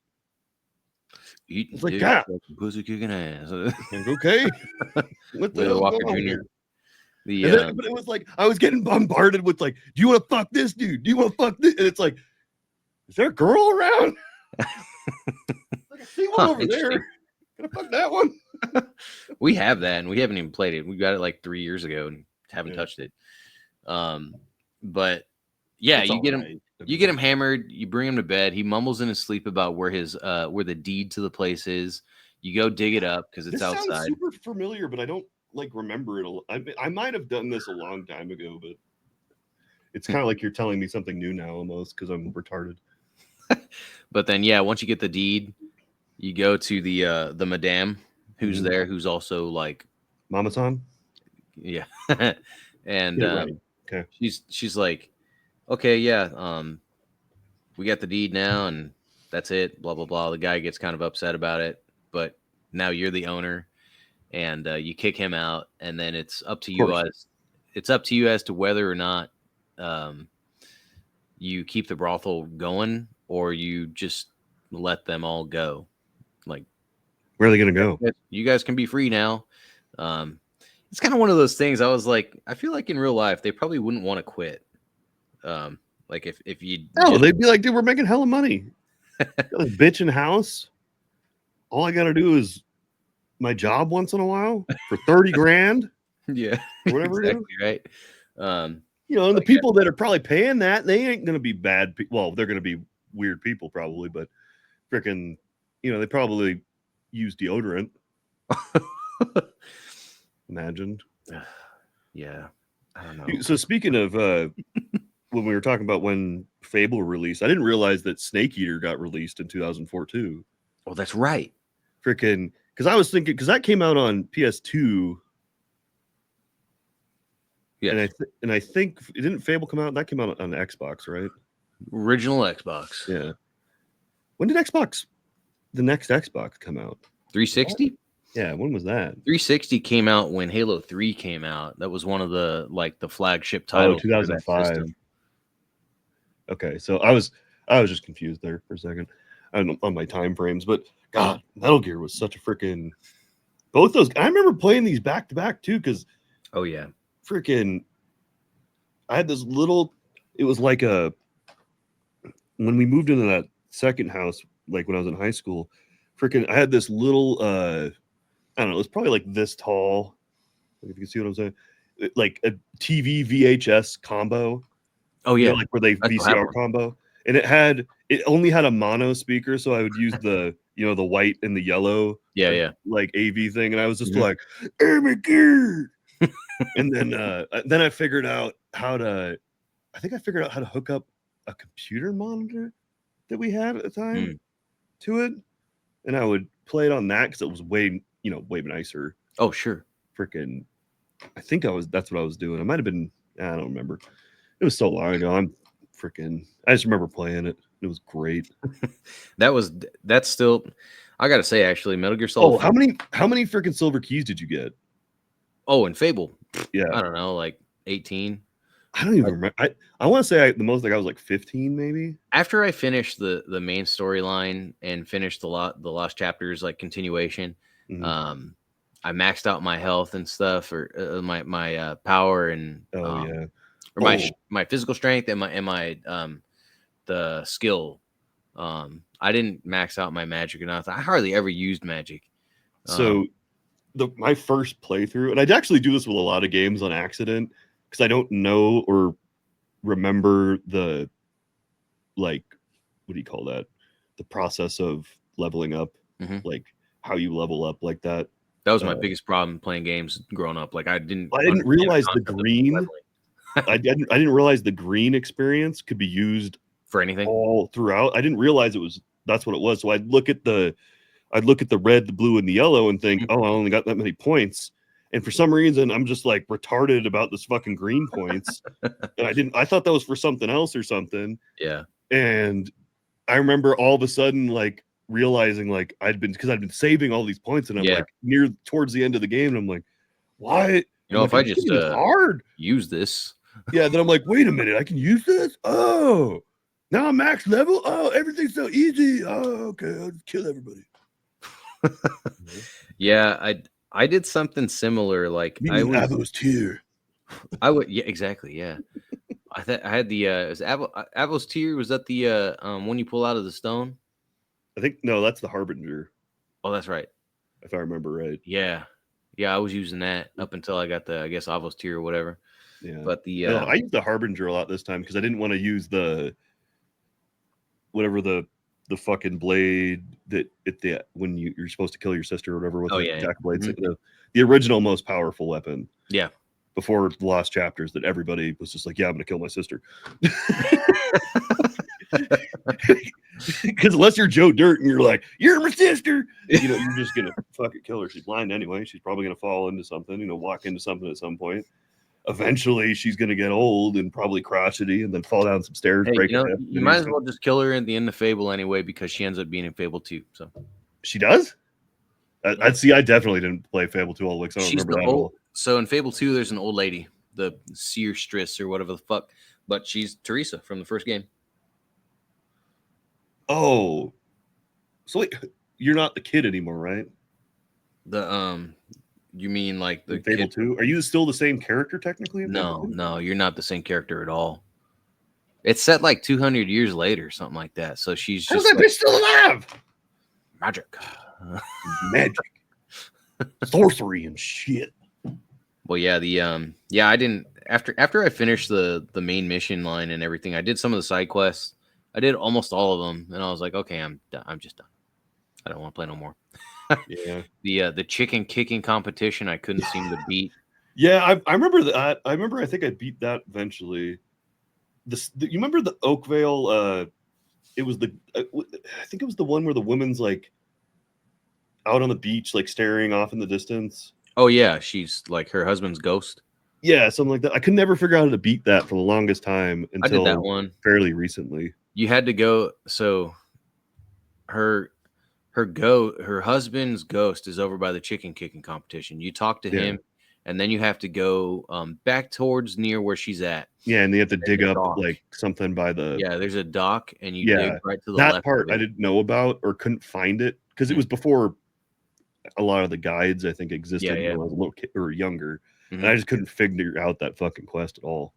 eating It's like, dick, "Yeah, fucking pussy kicking ass. like, okay." What the Willie hell's Walker going on Jr. here? The And then, but it was like I was getting bombarded with like, "Do you want to fuck this dude? Do you want to fuck this?" And it's like, is there a girl around? Like, I see one over there. Can I fuck that one? we have that, and we haven't even played it. We got it like 3 years ago and haven't Yeah. touched it. But yeah, It's you all get him. right. You get him hammered. You bring him to bed. He mumbles in his sleep about where his where the deed to the place is. You go dig it up because it's This sounds outside. super familiar, but I don't like remember it. I might have done this a long time ago, but it's kind of like you're telling me something new now almost because I'm retarded. But then yeah, once you get the deed, you go to the madame who's Mhm. there, who's also like Mama-san? yeah, and Get it right. Okay. she's like, okay, yeah, we got the deed now, and that's it. Blah blah blah. The guy gets kind of upset about it, but now you're the owner, and you kick him out, and then it's up to Of you course. as to whether or not um, you keep the brothel going or you just let them all go. Like Where are they going to go? you guys can be free now. Um, it's kind of one of those things. I was like, I feel like in real life they probably wouldn't want to quit. Like if you Oh, just they'd be like, dude, we're making hella money. Got this bitch in house. All I got to do is my job once in a while for 30 grand Yeah, or whatever it is. exactly right. Um, You know, and the but yeah, people that are probably paying that, they ain't going to be bad. Well, they're going to be weird people probably, but freaking, you know, they probably use deodorant. Imagine. yeah, I don't know. So speaking of when we were talking about when Fable released, I didn't realize that Snake Eater got released in 2004 too. Oh, that's right. Freaking, because I was thinking, because that came out on PS2, Yes, and I think it didn't Fable come out. That came out on Xbox, right? original Xbox. Yeah. When did the next Xbox come out? 360. Yeah, when was that? 360 came out when Halo 3 came out. That was one of the the flagship Oh, titles for that 2005. system. Okay, so I was just confused there for a second on my time frames, but God, Metal Gear was such a freaking both those. I remember playing these back to back too, because Oh yeah. freaking I had this little. It was like a when we moved into that second house, like when I was in high school. Freaking, I had this little. I don't know. It was probably like this tall. If you can see what I'm saying, like a TV VHS combo. Oh You know, yeah. like where they I still have VCR one. combo, and it only had a mono speaker, so I would use the the white and the yellow Yeah, yeah. like AV thing, and I was just Mhm. like, "Oh my god!" And then I figured out how to. I think I figured out how to hook up a computer monitor that we had at the time Mm. to it, and I would play it on that because it was way nicer. Oh sure. Freaking, I think that's what I was doing. I might have been. I don't remember. It was so long ago. I just remember playing it. It was great. That's still. I gotta say, actually, Metal Gear Solid Oh, 4. how many freaking silver keys did you get? Oh, and Fable. Yeah, I don't know, like 18. I don't even Like remember. I want to say the most like I was like 15 maybe. after I finished the main storyline and finished the lost chapters like continuation, Mhm. um, I maxed out my health and stuff, or my power and Oh yeah. or Oh, my physical strength and my the skill. I didn't max out my magic or nothing. I hardly ever used magic. Um, so my first playthrough, and I'd actually do this with a lot of games on accident because I don't know or remember the like what do you call that? The process of leveling up, mhm. like how you level up like that. That was my Uh, biggest problem playing games growing up. Like I didn't I didn't understand the realize the concept of green. leveling I didn't realize the green experience could be used for anything. all throughout. I didn't realize that's what it was. So I'd look at the red, the blue, and the yellow and think, Mhm. oh, I only got that many points. And for some reason, I'm just like retarded about this fucking green points. And I thought that was for something else or something. Yeah. And I remember all of a sudden like realizing like because I'd been saving all these points and I'm Yeah. like near towards the end of the game and I'm like, why? You I'm know, like, if are I this just getting this hard? use this. Yeah, then I'm like, wait a minute, I can use this? Oh, now I'm max level? Oh, everything's so easy. Oh, okay, I'll just kill everybody. Yeah, I did something similar. Like Meet me in Avos tier. I would yeah, exactly, yeah. I had the is Avos tier, was that the one you pull out of the stone? I think no, that's the Harbinger, Oh, that's right. if I remember right. Yeah. Yeah, I was using that up until I got the I guess Avos tier or whatever. Yeah. But the No, I used the Harbinger a lot this time because I didn't want to use the whatever the fucking blade that when you're supposed to kill your sister or whatever with oh the yeah, yeah. jack blades, Mhm. the original most powerful weapon Yeah. before the lost chapters that everybody was just like, yeah, I'm gonna kill my sister. Because unless you're Joe Dirt and you're like, you're my sister, you're just gonna fucking kill her. She's blind anyway. She's probably gonna fall into something, walk into something at some point. Eventually, she's gonna get old and probably crotchety, and then fall down some stairs, Hey, break a hip. you might as well just kill her at the end of Fable anyway because she ends up being in Fable 2. So She does. yeah. I'd see. I definitely didn't play Fable 2 all the way. I don't She's remember the that at old all. so in Fable 2 there's an old lady, the Seerstress or whatever the fuck, but she's Teresa from the first game. Oh, so wait, you're not the kid anymore, right? The you mean like the In Fable kid? 2, are you still the same character technically in Fable No, 2? no, you're not the same character at all. It's set like 200 years later, something like that. So she's How's just that like bitch still alive? magic. Magic, sorcery, and shit. Well, yeah, yeah, I didn't after I finished the main mission line and everything. I did some of the side quests. I did almost all of them, and I was like, okay, I'm done. I'm just done. I don't want to play no more. Yeah. The chicken kicking competition I couldn't seem to beat. Yeah, I remember that. I remember. I think I beat that eventually. You remember the Oakvale? It was I think it was the one where the woman's like out on the beach, like staring off in the distance. Oh yeah, she's like her husband's ghost. Yeah, something like that. I could never figure out how to beat that for the longest time I did that until one. fairly recently. You had to go. So her her husband's ghost is over by the chicken kicking competition. You talk to Yeah. him, and then you have to go back towards near where she's at. Yeah, and they have to dig a up dock. like something by the Yeah, there's a dock, and you dig yeah. right to the That left. part of I it. didn't know about or couldn't find it because it was before a lot of the guides I think existed Yeah. when I was a little kid or younger, and Mhm. I just couldn't figure out that fucking quest at all.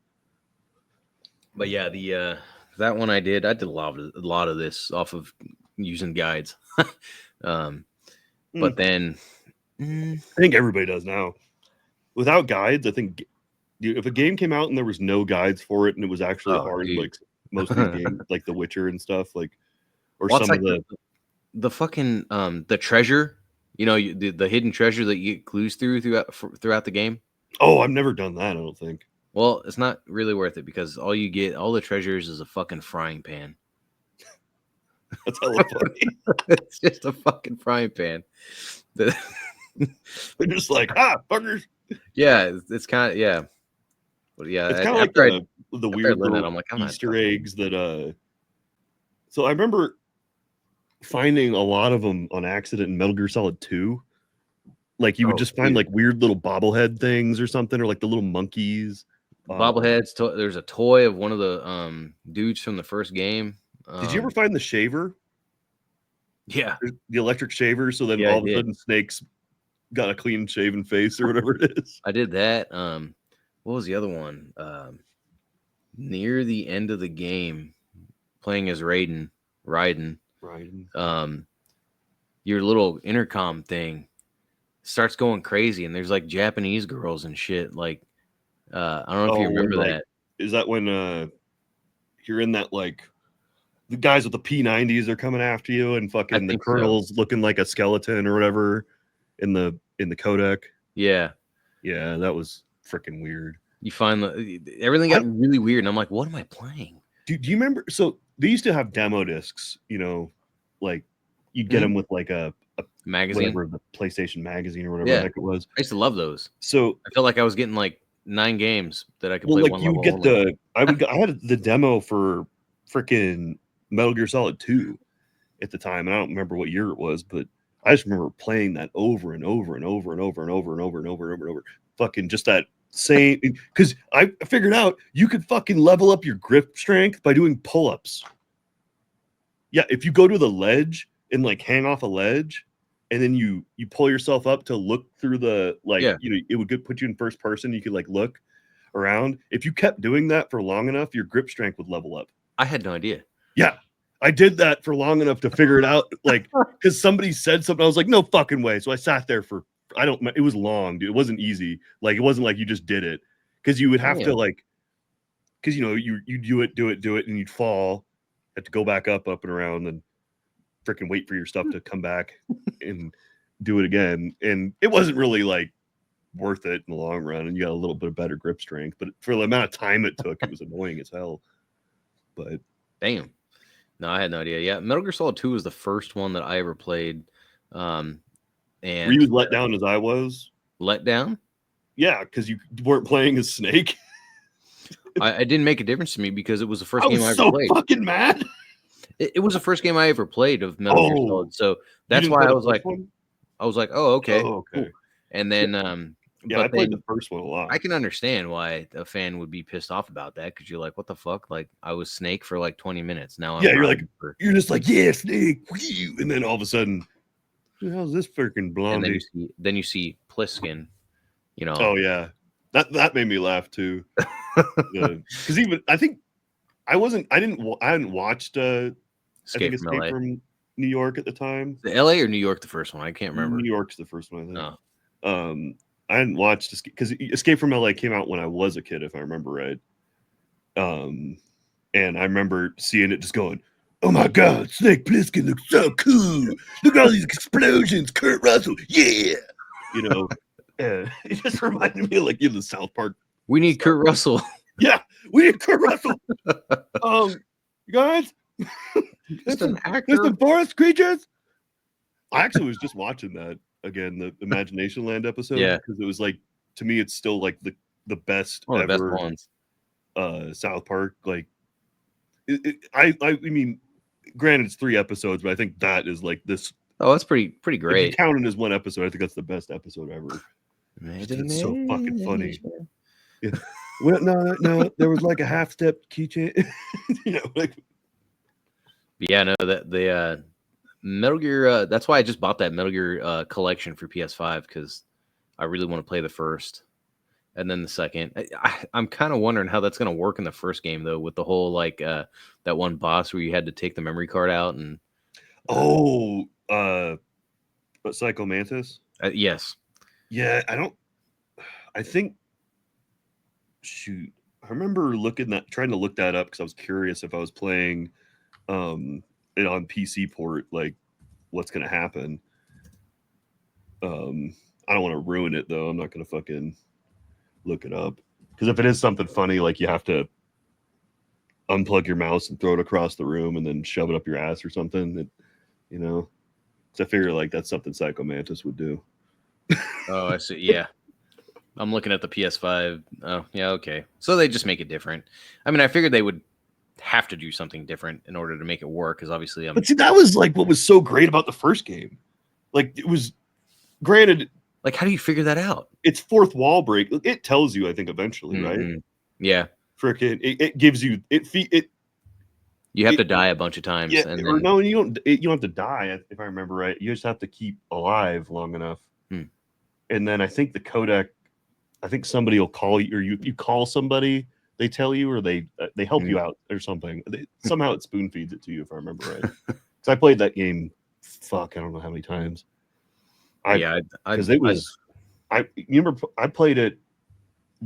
But yeah, the that one I did a lot of this off of using guides. But then I think everybody does now. Without guides, I think if a game came out and there was no guides for it and it was actually hard, dude. like most of these games, like The Witcher and stuff, like or Well, it's some like of the the fucking the treasure, the hidden treasure that you get clues throughout the game. oh, I've never done that. I don't think. Well, it's not really worth it because all the treasures is a fucking frying pan. That's hella funny. It's just a fucking frying pan. They're just like fuckers. Yeah, it's kind of yeah. But yeah, It's kind of like the weird learned that, little I'm like, I'm not Easter touching eggs that. So I remember finding a lot of them on accident in Metal Gear Solid 2. Like you would just find like weird little bobblehead things or something, or like the little monkeys. bobbleheads. There's a toy of one of the dudes from the first game. Did you ever find the shaver? Yeah, The electric shaver. So then Yeah, I all of a did. sudden, Snake's got a clean shaven face or whatever it is. I did that. What was the other one? Near the end of the game, playing as Raiden, Right. your little intercom thing starts going crazy, and there's like Japanese girls and shit. Like, I don't know if you remember that. Is that when you're in that like the guys with the P90s are coming after you and fucking the colonel's looking like a skeleton or whatever in the codec? Yeah, that was freaking weird. You find everything got really weird, and I'm like, what am I playing? Do you remember? So they used to have demo discs, like you'd get them with like a magazine, whatever, the PlayStation magazine or whatever the heck it was. I used to love those. So I felt like I was getting like 9 games that I could play. One you level get only. I had the demo for freaking Metal Gear Solid 2 at the time, and I don't remember what year it was, but I just remember playing that over and over and over and over and over and over and over and over. Fucking just that same, because I figured out you could fucking level up your grip strength by doing pull-ups. Yeah, if you go to the ledge and like hang off a ledge, and then you pull yourself up to look through the it would put you in first person. You could like look around. If you kept doing that for long enough, your grip strength would level up. I had no idea. Yeah, I did that for long enough to figure it out. Like, because somebody said something, I was like, no fucking way. So I sat there for it was long, dude. It wasn't easy. Like, it wasn't like you just did it, because you would have to like, because you do it, and you'd fall, have to go back up and around, and freaking wait for your stuff to come back and do it again. And it wasn't really like worth it in the long run, and you got a little bit of better grip strength, but for the amount of time it took, it was annoying as hell. But damn, no, I had no idea. Yeah, Metal Gear Solid 2 was the first one that I ever played. And were you as let down as I was? Let down? Yeah, because you weren't playing as Snake. I didn't make a difference to me because it was the first game I ever played. Fucking mad. It was the first game I ever played of Metal Gear Solid, so that's why I was like, oh, okay. Oh, okay. Cool. And then, yeah, I played the first one a lot. I can understand why a fan would be pissed off about that, because you're like, what the fuck? Like, I was Snake for like 20 minutes. Now, you're just like, yeah, Snake, and then all of a sudden, how's this freaking blondie? And then you see Pliskin, Oh yeah, that made me laugh too. Because even I think I hadn't watched I think Escape from Escape LA. from New York at the time. The LA or New York, the first one? I can't remember. New York's the first one, I think. Oh. I hadn't watched because Escape from LA came out when I was a kid, if I remember right. And I remember seeing it just going, "Oh my God, Snake Plissken looks so cool! Look at all these explosions, Kurt Russell, yeah!" You know, and it just reminded me of like the South Park. We need Kurt Russell. Yeah, we need Kurt Russell. You guys, Just an actor. there's some forest creatures. I actually was just watching that again, the Imagination Land episode. Yeah, because it was like, to me, it's still like the best one of the ever best ones. South Park. Like, I mean, granted, it's 3 episodes, but I think that is like this. Oh, that's pretty If you great. count it as one episode, I think that's the best episode ever. It's so fucking funny. Yeah. Well, no, there was like a half-step keychain. Like. Yeah, no, that the Metal Gear. That's why I just bought that Metal Gear collection for PS5 because I really want to play the first and then the second. I'm kind of wondering how that's going to work in the first game though, with the whole like that one boss where you had to take the memory card out and. But Psycho Mantis? Yes. Yeah, I think. Shoot, I remember trying to look that up because I was curious if I was playing it on PC port, like what's gonna happen. I don't want to ruin it though. I'm not gonna fucking look it up because if it is something funny, like you have to unplug your mouse and throw it across the room and then shove it up your ass or something. So I figure like that's something Psycho Mantis would do. Oh, I see. Yeah. I'm looking at the PS5. Oh, yeah, okay. So they just make it different. I mean, I figured they would have to do something different in order to make it work, because obviously But see, that was like what was so great about the first game. Like, it was, granted, like, how do you figure that out? It's fourth wall break. It tells you, I think, eventually, right? Yeah. Frickin', it gives you it. You have to die a bunch of times. Yeah, and or then, no, you don't. You don't have to die, if I remember right. You just have to keep alive long enough. And then I think the codec. I think somebody will call you, or you call somebody. They tell you, or they help you out, or something. Somehow it spoon feeds it to you, if I remember right. Because I played that game. Fuck, I don't know how many times. Because it was. I remember I played it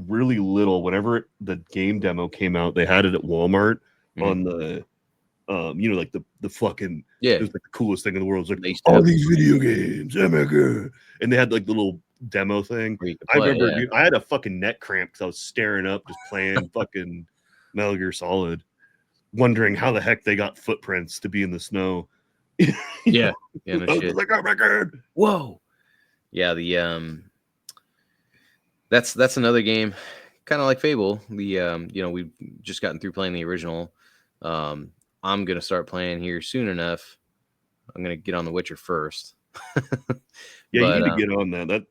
really little. Whenever the game demo came out, they had it at Walmart on the, like the fucking, yeah, it was like the coolest thing in the world. It was like all these video games, oh my god! And they had like the little demo thing. I remember, dude, I had a fucking neck cramp because I was staring up, just playing fucking Metal Gear Solid, wondering how the heck they got footprints to be in the snow. Yeah, no I shit. was like, oh my god, whoa. Yeah, that's another game, kind of like Fable. We've just gotten through playing the original. I'm gonna start playing here soon enough. I'm gonna get on The Witcher first. Yeah, you need to get on that.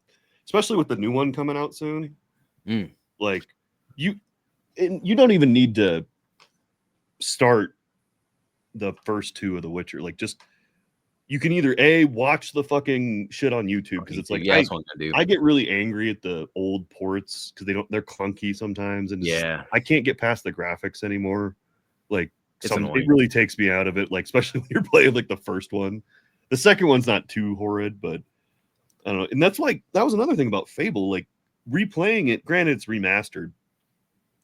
Especially with the new one coming out soon. Like you don't even need to start the first 2 of The Witcher. Like, just you can either watch the fucking shit on YouTube, because it's like, yeah, that's what I'm gonna do. I get really angry at the old ports because they're clunky sometimes, and I can't get past the graphics anymore. Like, it really takes me out of it. Like, especially when you're playing like the first one. The second one's not too horrid, but I don't know. And that's like, that was another thing about Fable. Like, replaying it, granted it's remastered,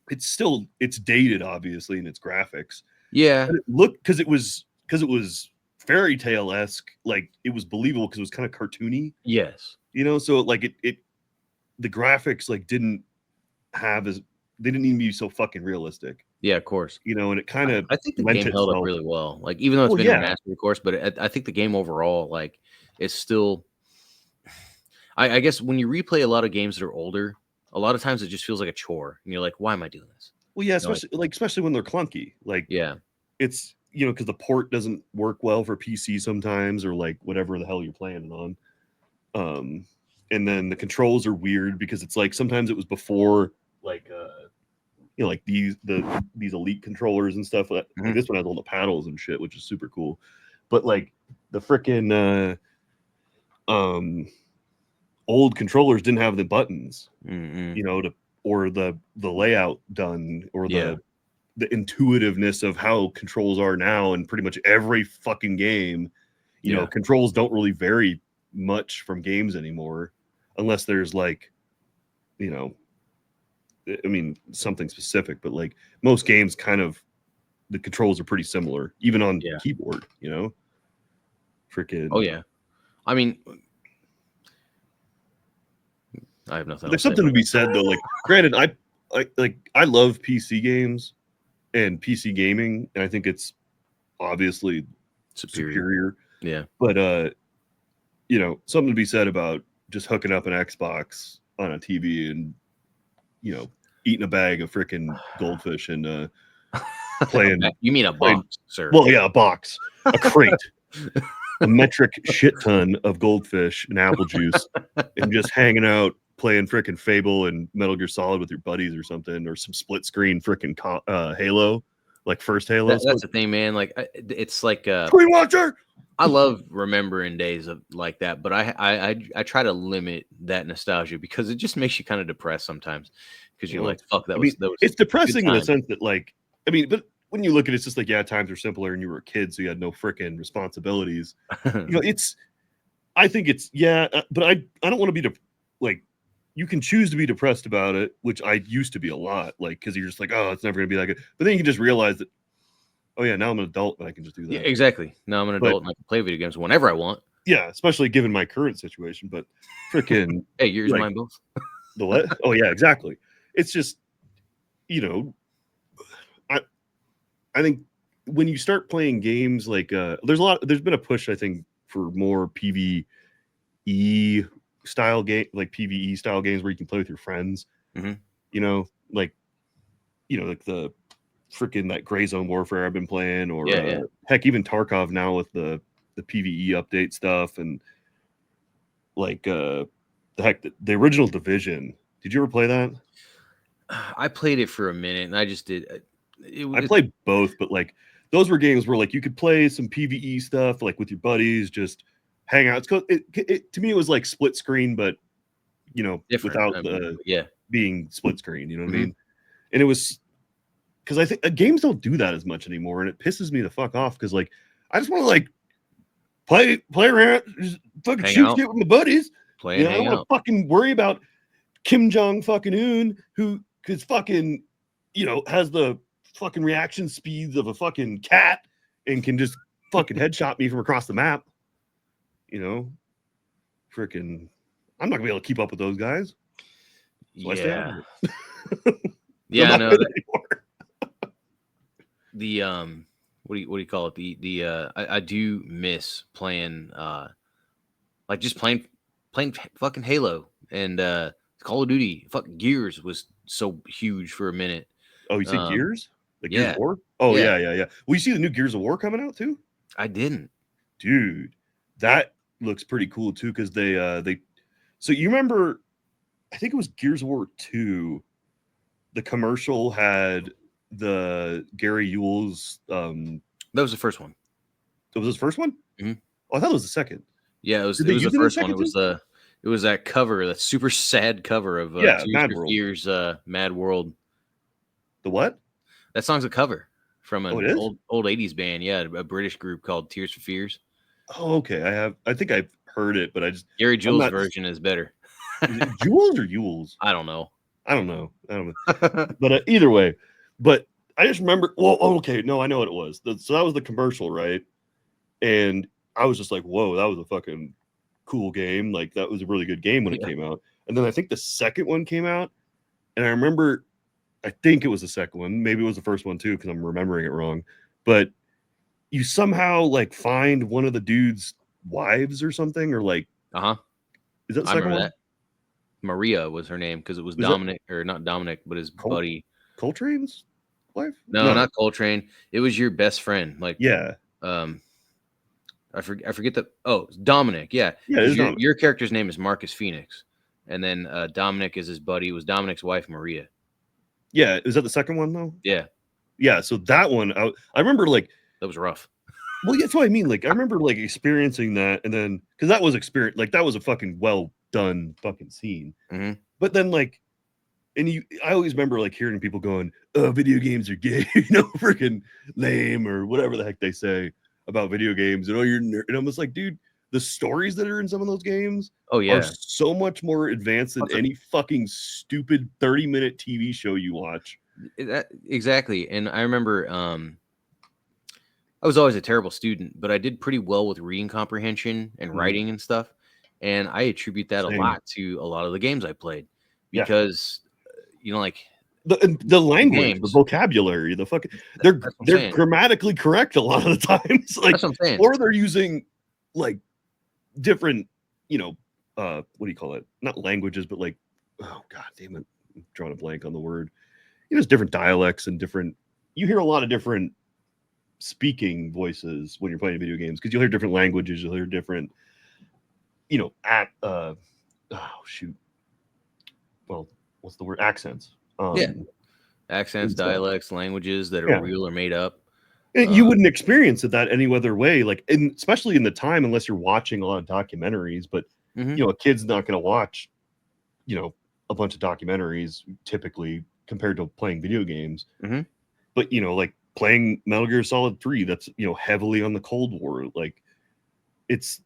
it's dated obviously in its graphics. Yeah, but it looked, because it was fairy tale-esque, like it was believable because it was kind of cartoony. Yes. So like the graphics like didn't need to be so fucking realistic. Yeah, of course. And it kind of, I think the game held up really well. Like, even though it's been remastered, of course, but I think the game overall, like, is still. I guess when you replay a lot of games that are older, a lot of times it just feels like a chore, and you're like, "Why am I doing this?" Well, yeah, especially when they're clunky. Like, it's because the port doesn't work well for PC sometimes, or like whatever the hell you're playing it on. And then the controls are weird because it's like sometimes it was before like like these elite controllers and stuff. Like this one has all the paddles and shit, which is super cool. But like the frickin' old controllers didn't have the buttons, or the layout done, or the intuitiveness of how controls are now in pretty much every fucking game. You know, controls don't really vary much from games anymore, unless there's like, you know, I mean, something specific, but like most games kind of, the controls are pretty similar, even on keyboard, you know? Freaking. Oh, yeah. I mean, I have nothing There's else to say something to about be said, though. Like, granted, I love PC games and PC gaming, and I think it's obviously superior. Yeah. But, you know, something to be said about just hooking up an Xbox on a TV and, you know, eating a bag of freaking goldfish and playing. You mean a box, sir? Well, yeah, a box, a crate, a metric shit ton of goldfish and apple juice, and just hanging out playing freaking Fable and Metal Gear Solid with your buddies or something, or some split screen freaking Halo, like first Halo. That's the thing, man. Like, it's like Screen Watcher. I love remembering days of like that, but I try to limit that nostalgia because it just makes you kind of depressed sometimes because you're like, fuck, that was it's depressing in the sense that, like, I mean, but when you look at it, it's just like, yeah, times are simpler and you were a kid, so you had no freaking responsibilities. You know, I think it's, but I don't want to be like, you can choose to be depressed about it, which I used to be a lot, like, because you're just like, oh, it's never gonna be that good. But then you can just realize that, oh yeah, now I'm an adult and I can just do that. Yeah, exactly. Now I'm an adult and I can play video games whenever I want. Yeah, especially given my current situation. But freaking, hey, yours, mine, both. The what? Oh yeah, exactly. It's just, you know, I think when you start playing games like there's been a push, I think, for more PvE style game, like PvE style games where you can play with your friends. Mm-hmm. You know, like the freaking that Gray Zone Warfare I've been playing, or heck, even Tarkov now with the PvE update stuff, and like the original Division. Did you ever play that? I played it for a minute, and I just did. I played both, but like those were games where like you could play some PvE stuff like with your buddies, just hang out. It to me it was like split screen, but you know, without being split screen. You know what I mean? And it was because I think games don't do that as much anymore, and it pisses me the fuck off because like I just want to like play around, just fucking shoot shit with my buddies. I don't want to fucking worry about Kim Jong fucking Un, who is fucking, you know, has the fucking reaction speeds of a fucking cat and can just fucking headshot me from across the map. You know, freaking, I'm not gonna be able to keep up with those guys. So yeah, yeah, I know. The what do you call it? I do miss playing like just playing fucking Halo and Call of Duty. Fuck, Gears was so huge for a minute. Oh, you see Gears? The Gears of War? Oh yeah. Well, you see the new Gears of War coming out too? I didn't. Dude, that looks pretty cool too, because they so you remember, I think it was Gears of War 2. The commercial had the Gary Yule's that was the first one. It was his first one? Mm-hmm. Oh, I thought it was the second. Yeah, it was the first one. It was that cover, that super sad cover of Tears for Fears, Mad World. The what? That song's a cover from an old 80s band. Yeah, a British group called Tears for Fears. Oh, okay. I think I've heard it, but I just Gary Jules' version is better. Is it Jules or Yules? I don't know. But either way, but I just remember. Well, okay, no, I know what it was. So that was the commercial, right? And I was just like, "Whoa, that was a fucking cool game! Like that was a really good game when it came out." And then I think the second one came out, and I remember, I think it was the second one. Maybe it was the first one too, because I'm remembering it wrong. But you somehow like find one of the dude's wives or something, or like, is that the second one? That. Maria was her name, because it was Dominic, or not Dominic, but his buddy Coltrane's wife. No, not Coltrane. It was your best friend. Like, I forget the. Oh, Dominic. Yeah. Your character's name is Marcus Phoenix, and then Dominic is his buddy. It was Dominic's wife, Maria. Yeah, is that the second one though? Yeah. So that one, I remember like that was rough. Well, that's what I mean. Like I remember like experiencing that, and then because that was a fucking well done fucking scene. Mm-hmm. But then like and I always remember like hearing people going, "Oh, video games are gay," you know, freaking lame or whatever the heck they say about video games. And oh, you're and I'm just like, dude, the stories that are in some of those games Oh are yeah, so much more advanced than any fucking stupid 30-minute TV show you watch. exactly. And I remember I was always a terrible student, but I did pretty well with reading comprehension and writing and stuff. And I attribute that a Same. lot to a lot of the games I played Yeah. because, like The the language, the games. vocabulary, the fucking they're That's what I'm they're saying. grammatically correct a lot of the times, like, That's what I'm saying. or they're using like different, what do you call it? Not languages, but like, oh god damn it, I'm drawing a blank on the word. There's different dialects and different. You hear a lot of different speaking voices when you're playing video games because you'll hear different languages, you'll hear different, at oh shoot, well, what's the word? Accents. Yeah, accents, And stuff. dialects, languages that are Yeah. real or made up. And you wouldn't experience it that any other way, like, and especially in the time, unless you're watching a lot of documentaries. But Mhm. a kid's not going to watch, a bunch of documentaries typically compared to playing video games. Mhm. But like playing Metal Gear Solid 3, that's heavily on the Cold War. Like, it's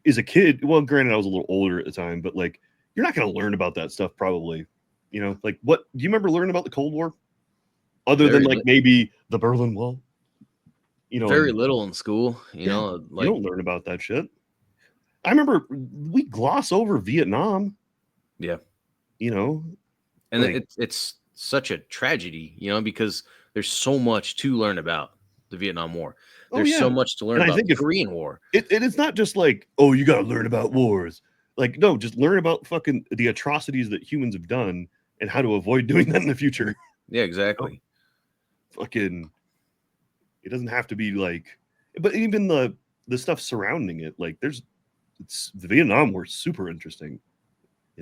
as a kid. Well, granted, I was a little older at the time, but like, you're not going to learn about that stuff probably. Like, what do you remember learning about the Cold War? Other than Very like maybe the Berlin Wall, very and little in school, yeah, you like don't learn about that shit. I remember we gloss over Vietnam, yeah. you know, And like, it's such a tragedy, because there's so much to learn about the Vietnam War. oh There's so yeah. much to learn And I about think the if Korean War. it's not just like, oh, you got to learn about wars. Like, no, just learn about fucking the atrocities that humans have done and how to avoid doing that in the future. Yeah, Oh, exactly. fucking, it doesn't have to be like, but even the stuff surrounding it, like, it's the Vietnam War is super interesting,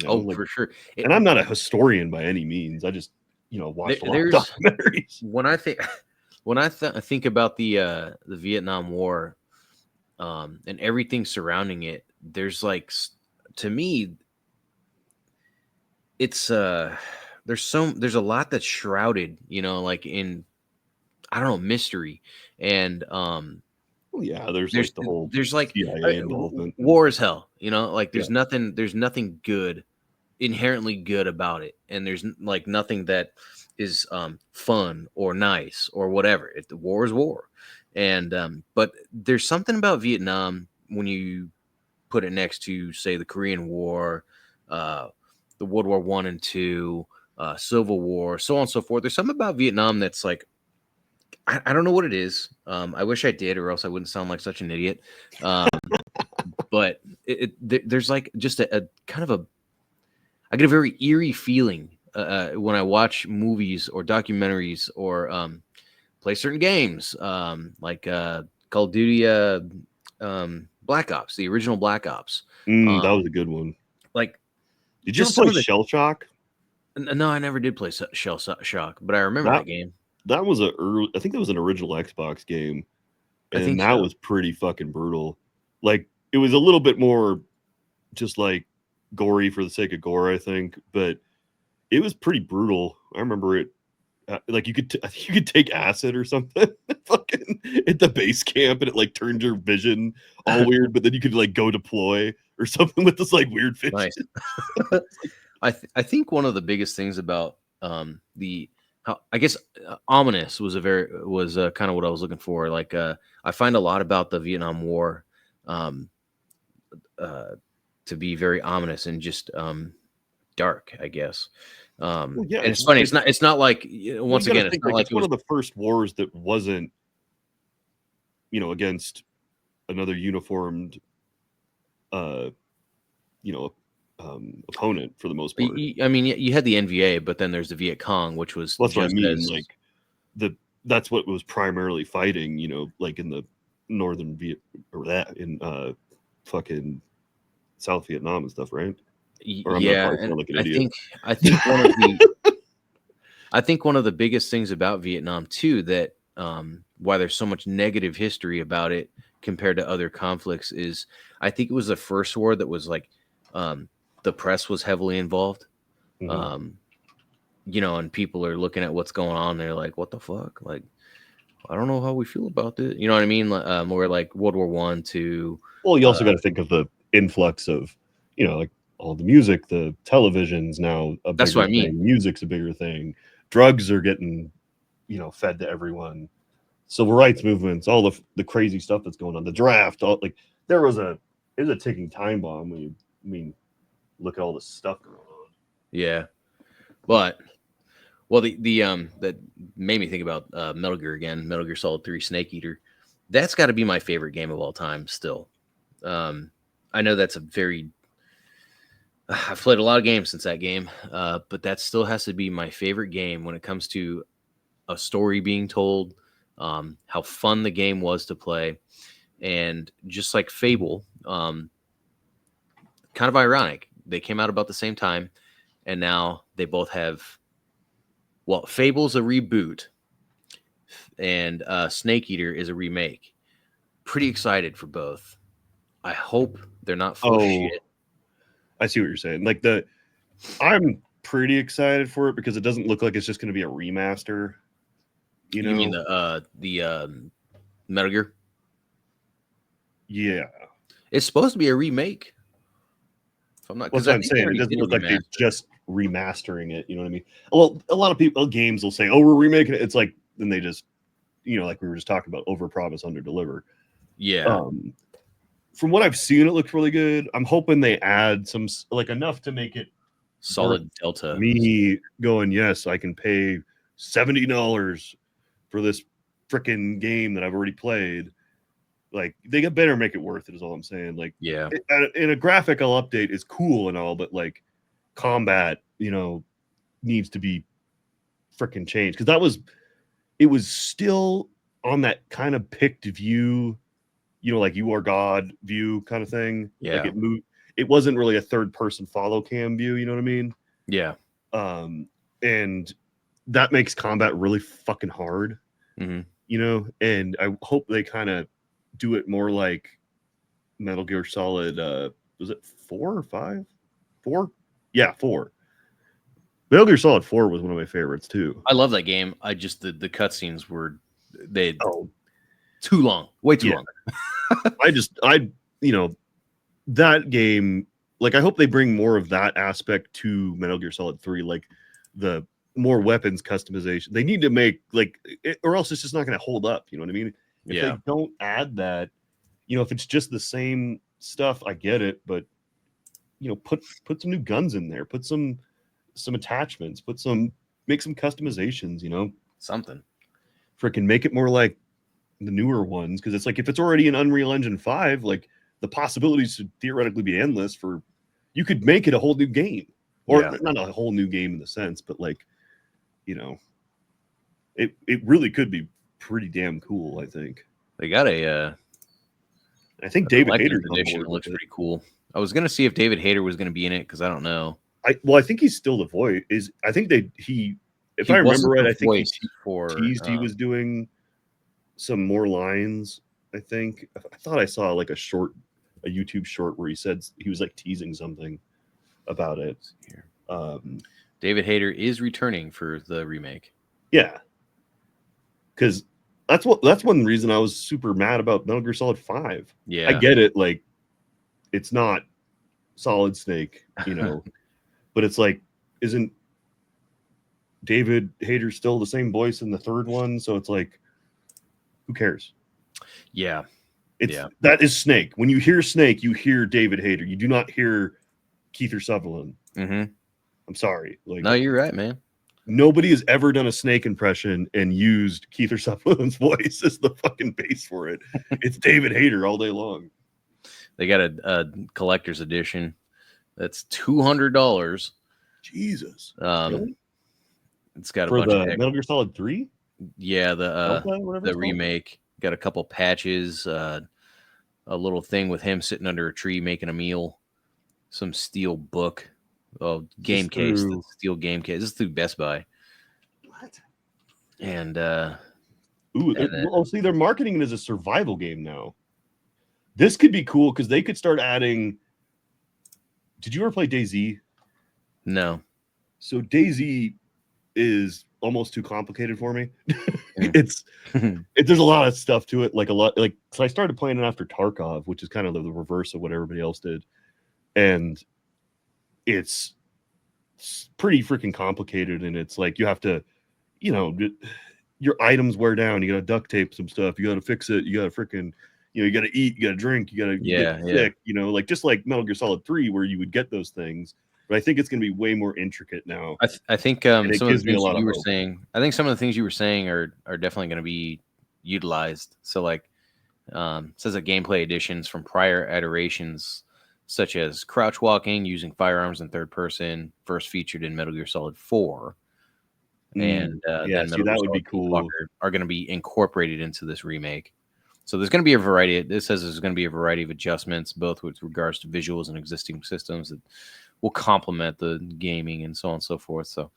Oh, like, for sure. and I'm not a historian by any means. I just, watched a lot of There's documentaries. when I think when I think about the Vietnam War, and everything surrounding it, there's like to me, it's there's a lot that's shrouded, like in, I don't know, mystery. And Well, yeah, there's like the whole there's like CIA involvement. war is hell, like Yeah. there's nothing good, inherently good about it, and there's like nothing that is fun or nice or whatever. If the war is war. And but there's something about Vietnam when you put it next to, say, the Korean War, uh the World War One and Two, Civil War, so on and so forth. There's something about Vietnam that's like, I don't know what it is. I wish I did, or else I wouldn't sound like such an idiot. Um, but there's like just a kind of I get a very eerie feeling when I watch movies or documentaries or play certain games, like Call of Duty, Black Ops, the original Black Ops. That was a good one. Like Did you ever just some play of the. Shell Shock? No, I never did play Shell Shock, but I remember That that game. that was I think that was an original Xbox game, I and think that so. was pretty fucking brutal. Like, it was a little bit more just like gory for the sake of gore, I think, but it was pretty brutal. I remember it. Like, you could you could take acid or something, fucking at the base camp, and it like turned your vision all weird. But then you could like go deploy or something with this like weird vision. Nice. I think one of the biggest things about the how, I guess, ominous was kind of what I was looking for. Like I find a lot about the Vietnam War um, uh, to be very ominous and just dark, I guess. Well, yeah, And it's funny. it's It's not like, well, you once got to again, it's think not like like it's it one was. of the first wars that wasn't, against another uniformed, uh, you know, opponent for the most part. I mean, you had the NVA, but then there's the Viet Cong, which was Well, that's what I just mean. as. Like, that's what was primarily fighting. Like in the northern Viet or that in fucking South Vietnam and stuff, right? Or I'm gonna Yeah, probably and sound like an idiot. I think one of the biggest things about Vietnam too, that why there's so much negative history about it compared to other conflicts, is I think it was the first war that was like, the press was heavily involved. Um, and people are looking at what's going on. They're like, "What the fuck?" Like, I don't know how we feel about it. You know what I mean? More like World War One, two. Well, you also got to think of the influx of, like all the music, the television's now a That's bigger what I mean. thing. Music's a bigger thing. Drugs are getting, fed to everyone. Civil rights movements, all the crazy stuff that's going on. The draft, like it was a ticking time bomb. Look at all this stuff going on. Yeah, but that made me think about Metal Gear again. Metal Gear Solid 3 Snake Eater. That's got to be my favorite game of all time. Still, I know that's a very. I've played a lot of games since that game, but that still has to be my favorite game when it comes to a story being told, how fun the game was to play, and just like Fable, kind of ironic. They came out about the same time, and now they both have. Well, Fable's a reboot, and Snake Eater is a remake. Pretty excited for both. I hope they're not full of Oh, shit. I see what you're saying. I'm pretty excited for it because it doesn't look like it's just going to be a remaster. You mean the Metal Gear? Yeah. It's supposed to be a remake. If I'm not, That's because what I I'm think they saying. It already doesn't did a look like they remaster. just remastering it. You know what I mean? Well, a lot of people, games will say, "Oh, we're remaking it." It's like then they just, like we were just talking about, overpromise, underdeliver. Yeah, From what I've seen, it looks really good. I'm hoping they add some enough to make it worth solid Delta. me going. Yes, I can pay $70 for this freaking game that I've already played. Like they better make it worth it. Is all I'm saying. Like, Yeah, in a graphical update is cool and all, but like combat, needs to be freaking changed because it was still on that kind of picked view, like you are God view kind of thing. Like yeah, it moved. It wasn't really a third person follow cam view. You know what I mean? yeah. And that makes combat really fucking hard. Hmm. And I hope they kind of do it more like Metal Gear Solid. Was it 4 or 5? 4? Yeah, 4. Metal Gear Solid 4 was one of my favorites too. I love that game. I just the cutscenes were they Oh too long, way too yeah, long. you know that game. Like I hope they bring more of that aspect to Metal Gear Solid 3, like the more weapons customization. They need to make or else it's just not going to hold up. You know what I mean? If they Yeah, don't add that, if it's just the same stuff, I get it, but put some new guns in there, put some attachments, make some customizations, something. freaking make it more like the newer ones, because it's like if it's already in Unreal Engine 5, like the possibilities should theoretically be endless. For you could make it a whole new game, or Yeah, not a whole new game in the sense, but you know it really could be pretty damn cool. they got I think a David collector's Hayter's on edition. board It with looks it. pretty cool. I was gonna see if David Hayter was gonna be in it because I don't know. I think he's still the voice. I think if He I remember wasn't right, the I think he voice for. teased he was doing some more lines. I thought I saw like a YouTube short where he said he was like teasing something about it. Here. Um, David Hayter is returning for the remake. yeah, because that's one reason I was super mad about Metal Gear Solid 5. I Yeah, get it, like it's not Solid Snake, but it's like, isn't David Hayter still the same voice in the third one? So it's like, who cares? yeah, yeah. That is Snake. When you hear Snake, you hear David Hayter. You do not hear Keith Sutherland. Mm-hmm. I'm sorry. No, you're right, man. Nobody has ever done a Snake impression and used Keith Sutherland's voice as the fucking base for it. It's David Hayter all day long. They got a collector's edition that's $200. Jesus. Um, Really? it's got a For bunch of the Metal Gear Solid 3? yeah, Delta, whatever the it's called? remake. Got a couple patches, a little thing with him sitting under a tree making a meal, some steel book, Is this game case, the through steel game case. This is through Best Buy, what? and Ooh, then see, they're marketing it as a survival game now. This could be cool because they could start adding. Did you ever play DayZ? no, So DayZ is almost too complicated for me. Mm. it's there's a lot of stuff to it, like a lot, like so I started playing it after Tarkov, which is kind of the reverse of what everybody else did, and it's pretty freaking complicated, and it's like you have to, you know, your items wear down, you gotta duct tape some stuff, you gotta fix it, you gotta freaking, you know, you gotta eat, you gotta drink, you gotta get sick, you know, like just like Metal Gear Solid 3 where you would get those things. But I think it's gonna be way more intricate now. I think And it some of the gives me a things lot of you were hope. saying, I think some of the things you were saying are definitely going to be utilized. So like, it says that gameplay additions from prior iterations, such as crouch walking, using firearms in third person, first featured in Metal Gear Solid 4, and Yeah, then see, Metal Gear that would be Solid cool. Peace are going to be incorporated into this remake. So there's going to be a variety. This says there's going to be a variety of adjustments, both with regards to visuals and existing systems that will complement the gaming and so on and so forth. So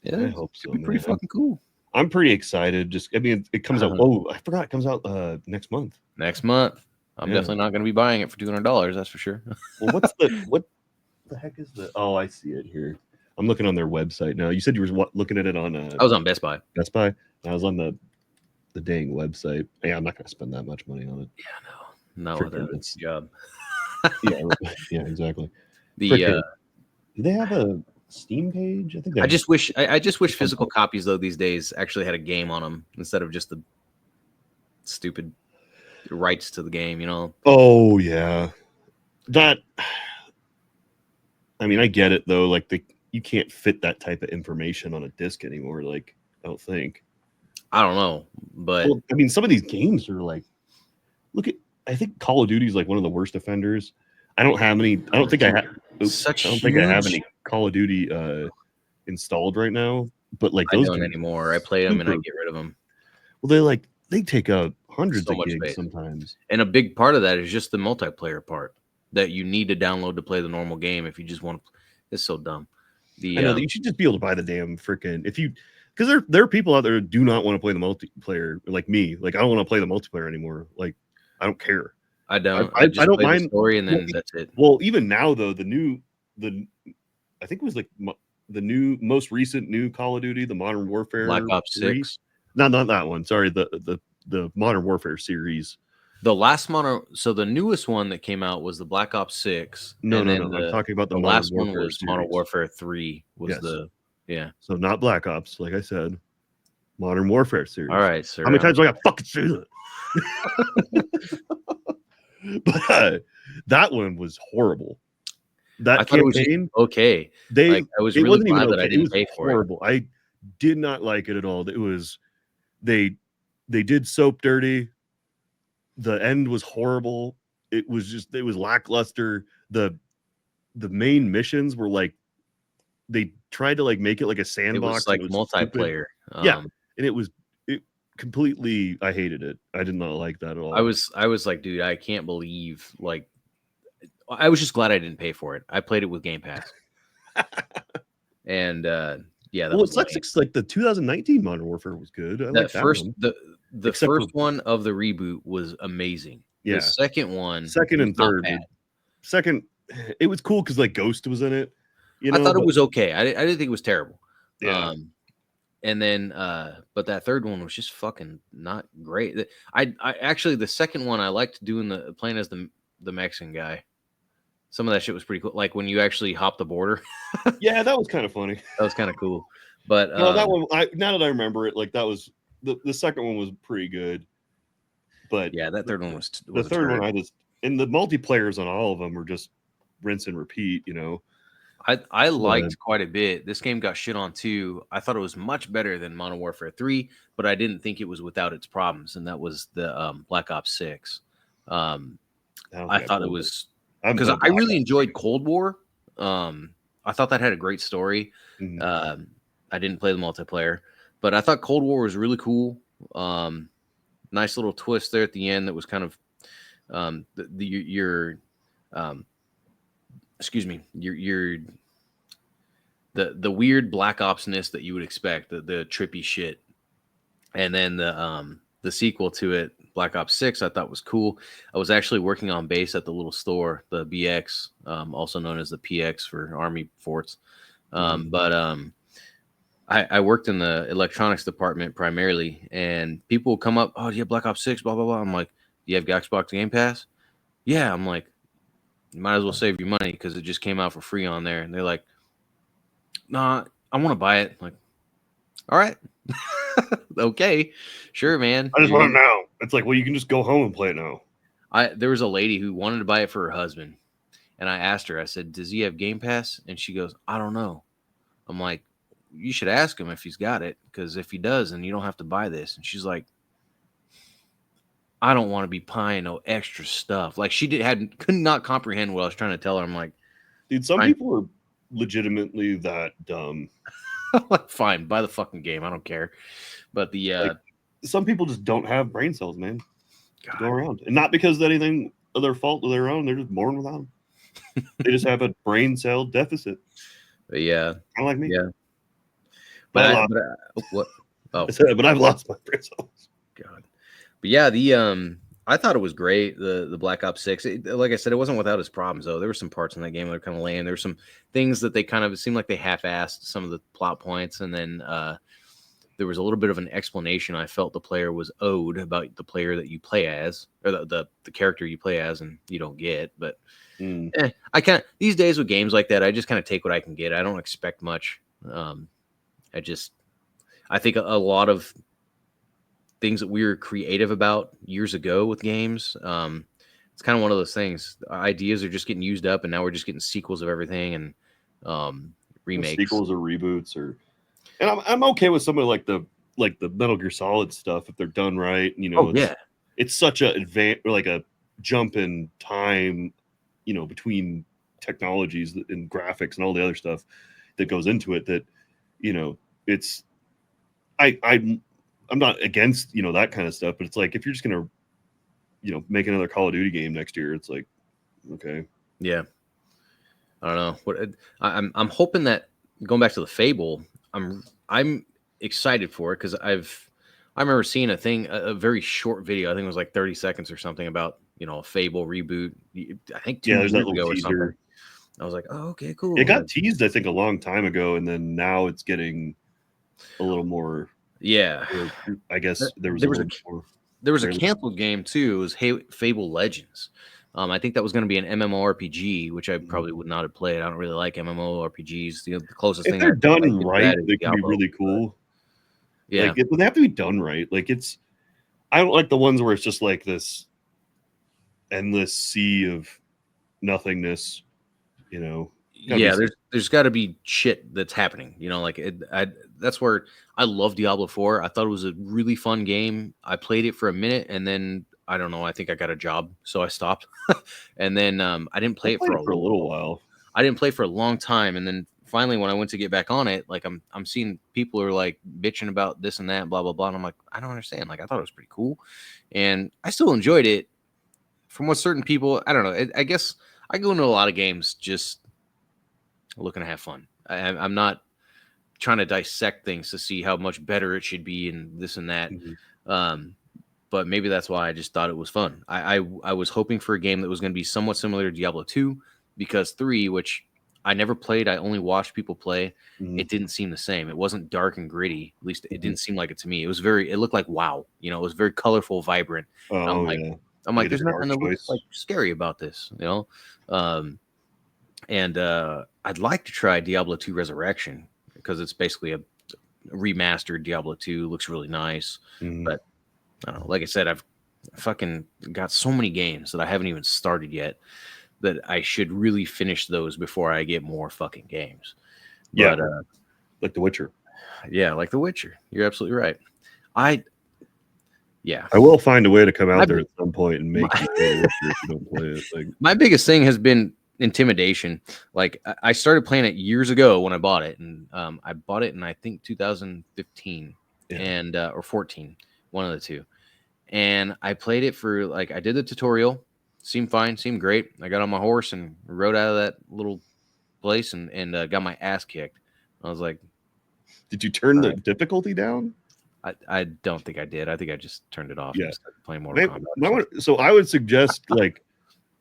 yeah, I it hope could so, be pretty man. fucking cool. I'm pretty excited. Just, I mean, it comes out. Oh, I forgot, it comes out next month. Next month. I'm Yeah. definitely not going to be buying it for $200. That's for sure. Well, what the heck is the? Oh, I see it here. I'm looking on their website now. You said you were looking at it on I was on Best Buy. Best Buy. I was on the dang website. Yeah, I'm not gonna spend that much money on it. Yeah, no, that was a job. Yeah, yeah, exactly. The Freaking, do they have a Steam page? I think they I have. just wish physical copies though these days actually had a game on them instead of just the stupid rights to the game. You know. Oh yeah, that. I mean, I get it though. Like you can't fit that type of information on a disc anymore. Like, I don't think. I don't know, but Well, I mean, some of these games are like, look at. I think Call of Duty is like one of the worst offenders. I don't have any. I don't think I have. such I don't think I have huge. any Call of Duty installed right now. But like I those don't games, anymore. I play them and I super. get rid of them. Well, they take out hundreds So of much gigs space, sometimes. and a big part of that is just the multiplayer part that you need to download to play the normal game if you just want to. It's so dumb. I The know that you should just be able to buy the damn freaking if you because there are people out there who do not want to play the multiplayer like me. Like I don't want to play the multiplayer anymore. Like I don't care. I don't. I I just don't play the mind. story and Well, then that's it. well, even now though, the I think it was like the new most recent new Call of Duty, the Modern Black Warfare Ops 3. 6. Not that one. Sorry, the Modern Warfare series. The last so the newest one that came out was the Black Ops 6, No, and no, then no. I'm talking about the the Modern last one Warfare was Modern series. Warfare 3 was Yes. the yeah. So not Black Ops, like I said, Modern Warfare series. All right, sir. How many times do I got fucking say that? But that one was horrible. That I thought it was just campaign, okay. Like I was it really wasn't even glad that I okay. It didn't was pay for it. horrible. I did not like it at all. It was they did soap dirty. The end was horrible. It was lackluster. The main missions were like they tried to like make it like a It was sandbox and like it was stupid. multiplayer. Yeah, and it completely. I hated it. I did not like that at all. I was like, dude, I can't believe like I was just glad I didn't pay for it. I played it with Game Pass. And yeah, that Well, was it sucks. Like the 2019 Modern Warfare was good. I like that one. The Except first for one of the reboot was amazing. The yeah, second one second was and not third. bad. Second, it was cool because like Ghost was in it. You I know, thought it but was okay. I didn't think it was terrible. yeah, And then but that third one was just fucking not great. I actually the second one I liked doing the playing as the Mexican guy. Some of that shit was pretty cool. Like when you actually hop the border. yeah, that was kind of funny. That was kind of cool. But No, that one. Now that I remember it, like that was the second one was pretty good. But yeah, that third one was the a third turd. one, and the multiplayers on all of them were just rinse and repeat. You know, I liked quite a bit. This game got shit on too. I thought it was much better than Modern Warfare 3, but I didn't think it was without its problems, and that was the Black Ops 6. I thought it was because I really enjoyed Cold War. I thought that had a great story. Mm-hmm. I didn't play the multiplayer, but I thought Cold War was really cool. Nice little twist there at the end that was kind of your excuse me, your the weird Black Opsness that you would expect, the trippy shit, and then the sequel to it, Black Ops 6, I thought was cool. I was actually working on base at the little store, the BX, also known as the PX for Army forts. But I worked in the electronics department primarily, and people will come up, oh, do you have Black Ops 6, blah, blah, blah. I'm like, do you have Xbox Game Pass? Yeah. I'm like, you might as well save your money because it just came out for free on there. And they're like, nah, I want to buy it. I'm like, all right. Okay. Sure, man. I just want it now. It's like, well, you can just go home and play it now. There was a lady who wanted to buy it for her husband. And I asked her, I said, does he have Game Pass? And she goes, I don't know. I'm like, you should ask him if he's got it, because if he does, then you don't have to buy this. And she's like, I don't want to be buying no extra stuff. Like she could not comprehend what I was trying to tell her. I'm like, dude, some people are legitimately that dumb. Like, fine, buy the fucking game. I don't care. But some people just don't have brain cells, man, to go around, and not because of anything of their fault of their own. They're just born without them. They just have a brain cell deficit. But yeah, kind of like me. Yeah. But what? Oh, but I've lost my brain cells. God. But yeah, I thought it was great. The Black Ops 6. Like I said, it wasn't without its problems though. There were some parts in that game that were kind of lame. There were some things that they kind of seemed like they half-assed some of the plot points, and then there was a little bit of an explanation I felt the player was owed about the player that you play as, or the character you play as, and you don't get. But I kind of, these days with games like that, I just kind of take what I can get. I don't expect much. I think a lot of things that we were creative about years ago with games, it's kind of one of those things. Ideas are just getting used up, and now we're just getting sequels of everything and remakes, sequels or reboots, and I'm okay with some of like the Metal Gear Solid stuff if they're done right. You know, it's such a jump in time, you know, between technologies and graphics and all the other stuff that goes into it that, you know, it's I'm not against, you know, that kind of stuff, but it's like if you're just gonna, you know, make another Call of Duty game next year, it's like, okay, yeah, I don't know what I'm hoping that, going back to the Fable, I'm excited for it because I remember seeing a very short video. I think it was like 30 seconds or something about, you know, a Fable reboot. I think 2 years ago or something. I was like, oh, okay, cool. It got teased, I think, a long time ago, and then now it's getting a little more. Yeah, I guess there was a canceled game too. It was Fable Legends. I think that was going to be an MMORPG, which I probably would not have played. I don't really like MMORPGs. You know, the closest thing they're done right, they can be really cool. Yeah, like, they have to be done right. Like I don't like the ones where it's just like this endless sea of nothingness. You know. Yeah, there's got to be shit that's happening. You know, like that's where I love Diablo 4. I thought it was a really fun game. I played it for a minute, and then I don't know. I think I got a job, so I stopped. And then I didn't play it for a little while. I didn't play for a long time, and then finally, when I went to get back on it, like I'm seeing people are like bitching about this and that, blah blah blah, and I'm like, I don't understand. Like I thought it was pretty cool, and I still enjoyed it. From what certain people, I don't know. I guess I go into a lot of games just looking to have fun. I'm not trying to dissect things to see how much better it should be and this and that. But maybe that's why I just thought it was fun. I was hoping for a game that was going to be somewhat similar to Diablo 2, because 3, which I never played, I only watched people play, it didn't seem the same. It wasn't dark and gritty. At least it didn't seem like it to me. It looked like WoW. You know, it was very colorful, vibrant. I'm like, there's nothing that looks like scary about this, you know? And I'd like to try Diablo 2 Resurrection, because it's basically a remastered Diablo 2. Looks really nice. But I don't know. Like I said, I've fucking got so many games that I haven't even started yet that I should really finish those before I get more fucking games. Yeah, but, like The Witcher. Yeah, like The Witcher. You're absolutely right. I will find a way to come out there at some point and make you play The Witcher if you don't play it. Like, my biggest thing has been intimidation. Like I started playing it years ago when I bought it, and I bought it in, I think, 2015 and or 14, one of the two. And I played it for, like, I did the tutorial, seemed fine, seemed great. I got on my horse and rode out of that little place and got my ass kicked. I was like, did you turn the difficulty down? I don't think I did. I think I just turned it off. Yeah, and started playing Mortal Kombat. So I would suggest like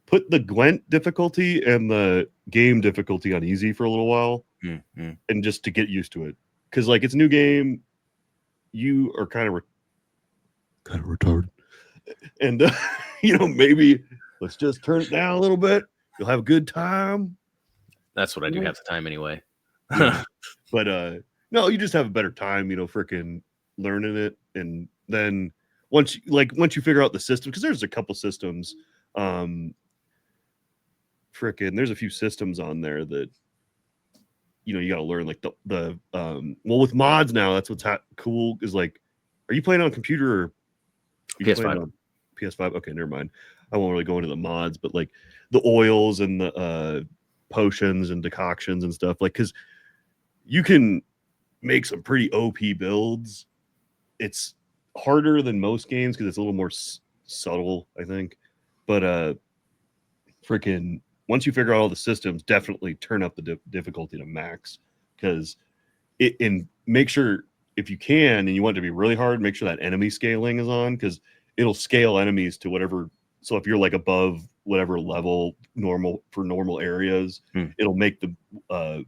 put the Gwent difficulty and the game difficulty on easy for a little while. Mm-hmm. and just to get used to it. Because like it's a new game, you are kind of retarded, and maybe let's just turn it down a little bit. You'll have a good time. That's what I do half the time anyway. Yeah. But no, you just have a better time, freaking learning it. And then once you figure out the system, because there's a couple systems, there's a few systems on there that you got to learn, like the well, with mods now. That's what's cool is like, are you playing on computer or are you PS5. playing on PS5? Okay, never mind. I won't really go into the mods, but like the oils and the potions and decoctions and stuff, like, because you can make some pretty OP builds. It's harder than most games because it's a little more subtle, I think. But freaking once you figure out all the systems, definitely turn up the difficulty to max, because and make sure, if you can and you want it to be really hard, make sure that enemy scaling is on, because it'll scale enemies to whatever. So if you're like above whatever level normal areas, it'll make the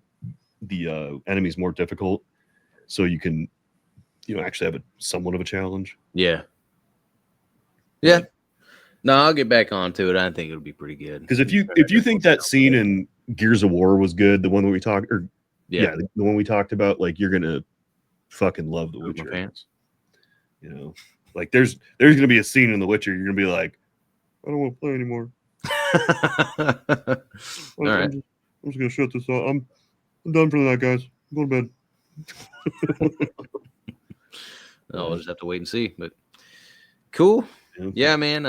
enemies more difficult, so you can actually have somewhat of a challenge. Yeah. No, I'll get back onto it. I think it'll be pretty good. Because if you think that scene in Gears of War was good, the one that we talked, the one we talked about, like, you're gonna fucking love The Witcher. Pants. Like there's gonna be a scene in The Witcher, you're gonna be like, I don't want to play anymore. All right. I'm just gonna shut this off. I'm done for the night, guys. I'm going to bed. We'll just have to wait and see. But cool. Yeah, man.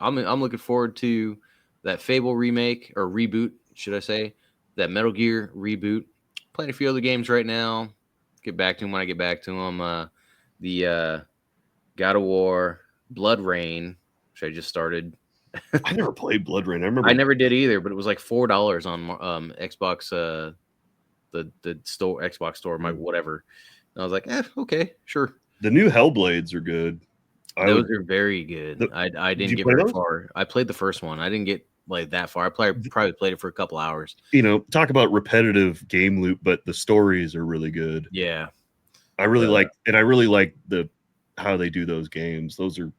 I'm looking forward to that Fable remake, or reboot, should I say? That Metal Gear reboot. Playing a few other games right now. Get back to them when I get back to them. The God of War, Blood Rain, which I just started. I never played Blood Rain. I never did either, but it was like $4 on Xbox, the store, Xbox store, whatever. And I was like, okay, sure. The new Hellblades are good. Those are very good. I didn't get very far. I played the first one. I didn't get like that far. I probably played it for a couple hours. Talk about repetitive game loop, but the stories are really good. Yeah. I really like how they do those games. Those are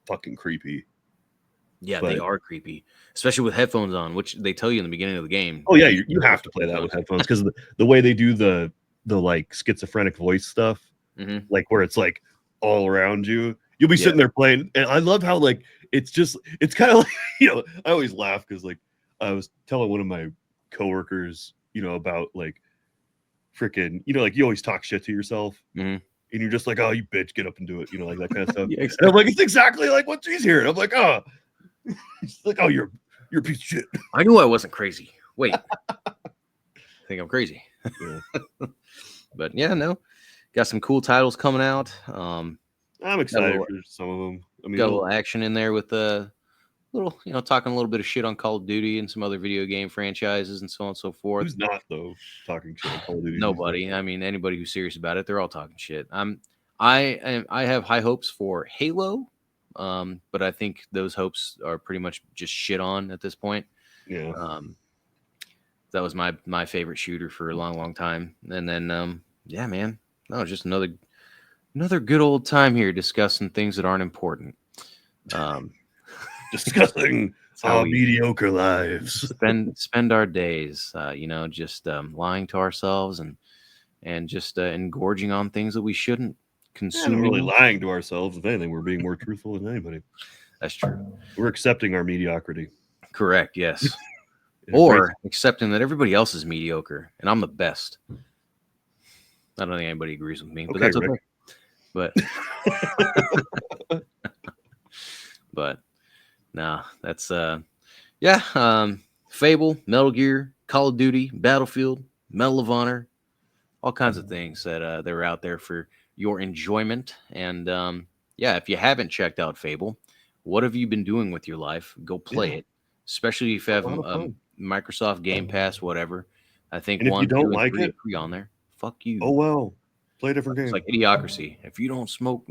fucking creepy. Yeah, they are creepy, especially with headphones on, which they tell you in the beginning of the game. Oh yeah, you have to play that with headphones, because the way they do the like schizophrenic voice stuff, like where it's like all around you. You'll be sitting there playing, and I love how like it's kind of like I always laugh because like I was telling one of my coworkers about like freaking like you always talk shit to yourself, and you're just like, oh, you bitch, get up and do it, like that kind of stuff. Exactly. And I'm like, it's exactly like what she's hearing. I'm like, oh, it's like, oh, you're a piece of shit. I knew I wasn't crazy. Wait, I think I'm crazy. But yeah, no, got some cool titles coming out. I'm excited for some of them. I mean, got a little action in there with a little, talking a little bit of shit on Call of Duty and some other video game franchises and so on and so forth. Who's not, though, talking shit on Call of Duty? Nobody. I mean, anybody who's serious about it, they're all talking shit. I have high hopes for Halo, but I think those hopes are pretty much just shit on at this point. Yeah. That was my favorite shooter for a long time. And then, yeah, man, no, just another good old time here discussing things that aren't important. Discussing our mediocre lives. Spend our days, just lying to ourselves and just engorging on things that we shouldn't consume. Not really lying to ourselves. If anything, we're being more truthful than anybody. That's true. We're accepting our mediocrity. Correct. Yes. Or accepting that everybody else is mediocre and I'm the best. I don't think anybody agrees with me, but that's okay. But nah, that's Fable, Metal Gear, Call of Duty, Battlefield, Medal of Honor, all kinds of things that they're out there for your enjoyment. And if you haven't checked out Fable, what have you been doing with your life? Go play it, especially if you have Microsoft Game Pass, whatever. I think and 1, 2, and 3 are free on there. Fuck you. Oh well, play a different game. It's like Idiocracy. If you don't smoke,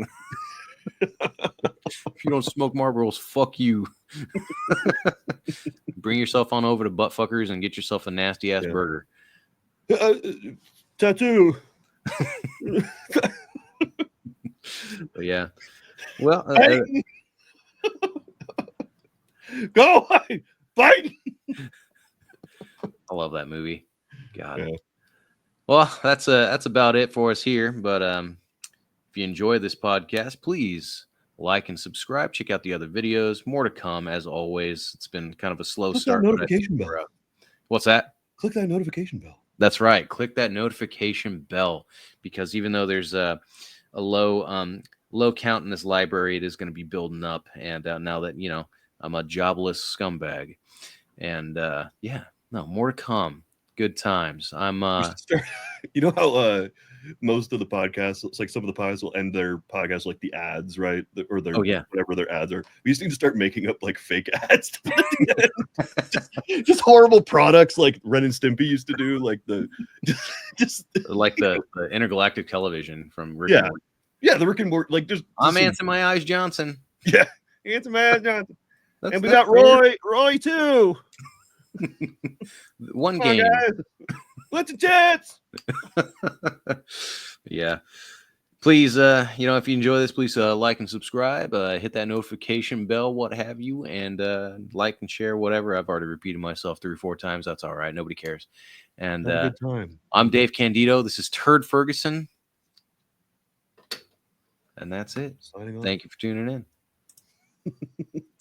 Marlboros, fuck you. Bring yourself on over to Buttfuckers and get yourself a nasty ass burger. Tattoo. But yeah. Well, Bang! Go away! Fight! I love that movie. God. Yeah. Well, that's about it for us here. But if you enjoy this podcast, please like and subscribe. Check out the other videos. More to come, as always. It's been kind of a slow Click that start, but I think notification bell. what's that? Click that notification bell. That's right. Click that notification bell, because even though there's a low count in this library, it is going to be building up. And now that I'm a jobless scumbag, and yeah, no more to come. Good times. I'm We should start. You know how most of the podcasts, it's like some of the podcasts will end their podcast like the ads, right? Or their oh yeah. whatever their ads are. We just need to start making up like fake ads to put at the end. just horrible products like Ren and Stimpy used to do, like the just Like the intergalactic television from Rick yeah, and Morty. yeah, the Rick and Morty, like just I'm some, Answer My Eyes Johnson. yeah, it's a man, Johnson. That's And we that's got Roy too. one Come on, game. guys. What's the chance? Yeah. Please, if you enjoy this, please like and subscribe. Hit that notification bell, what have you, and like and share whatever. I've already repeated myself 3 or 4 times. That's all right. Nobody cares. And Have a good time. I'm Dave Candido. This is Turd Ferguson. And that's it. Signing off. Thank you for tuning in.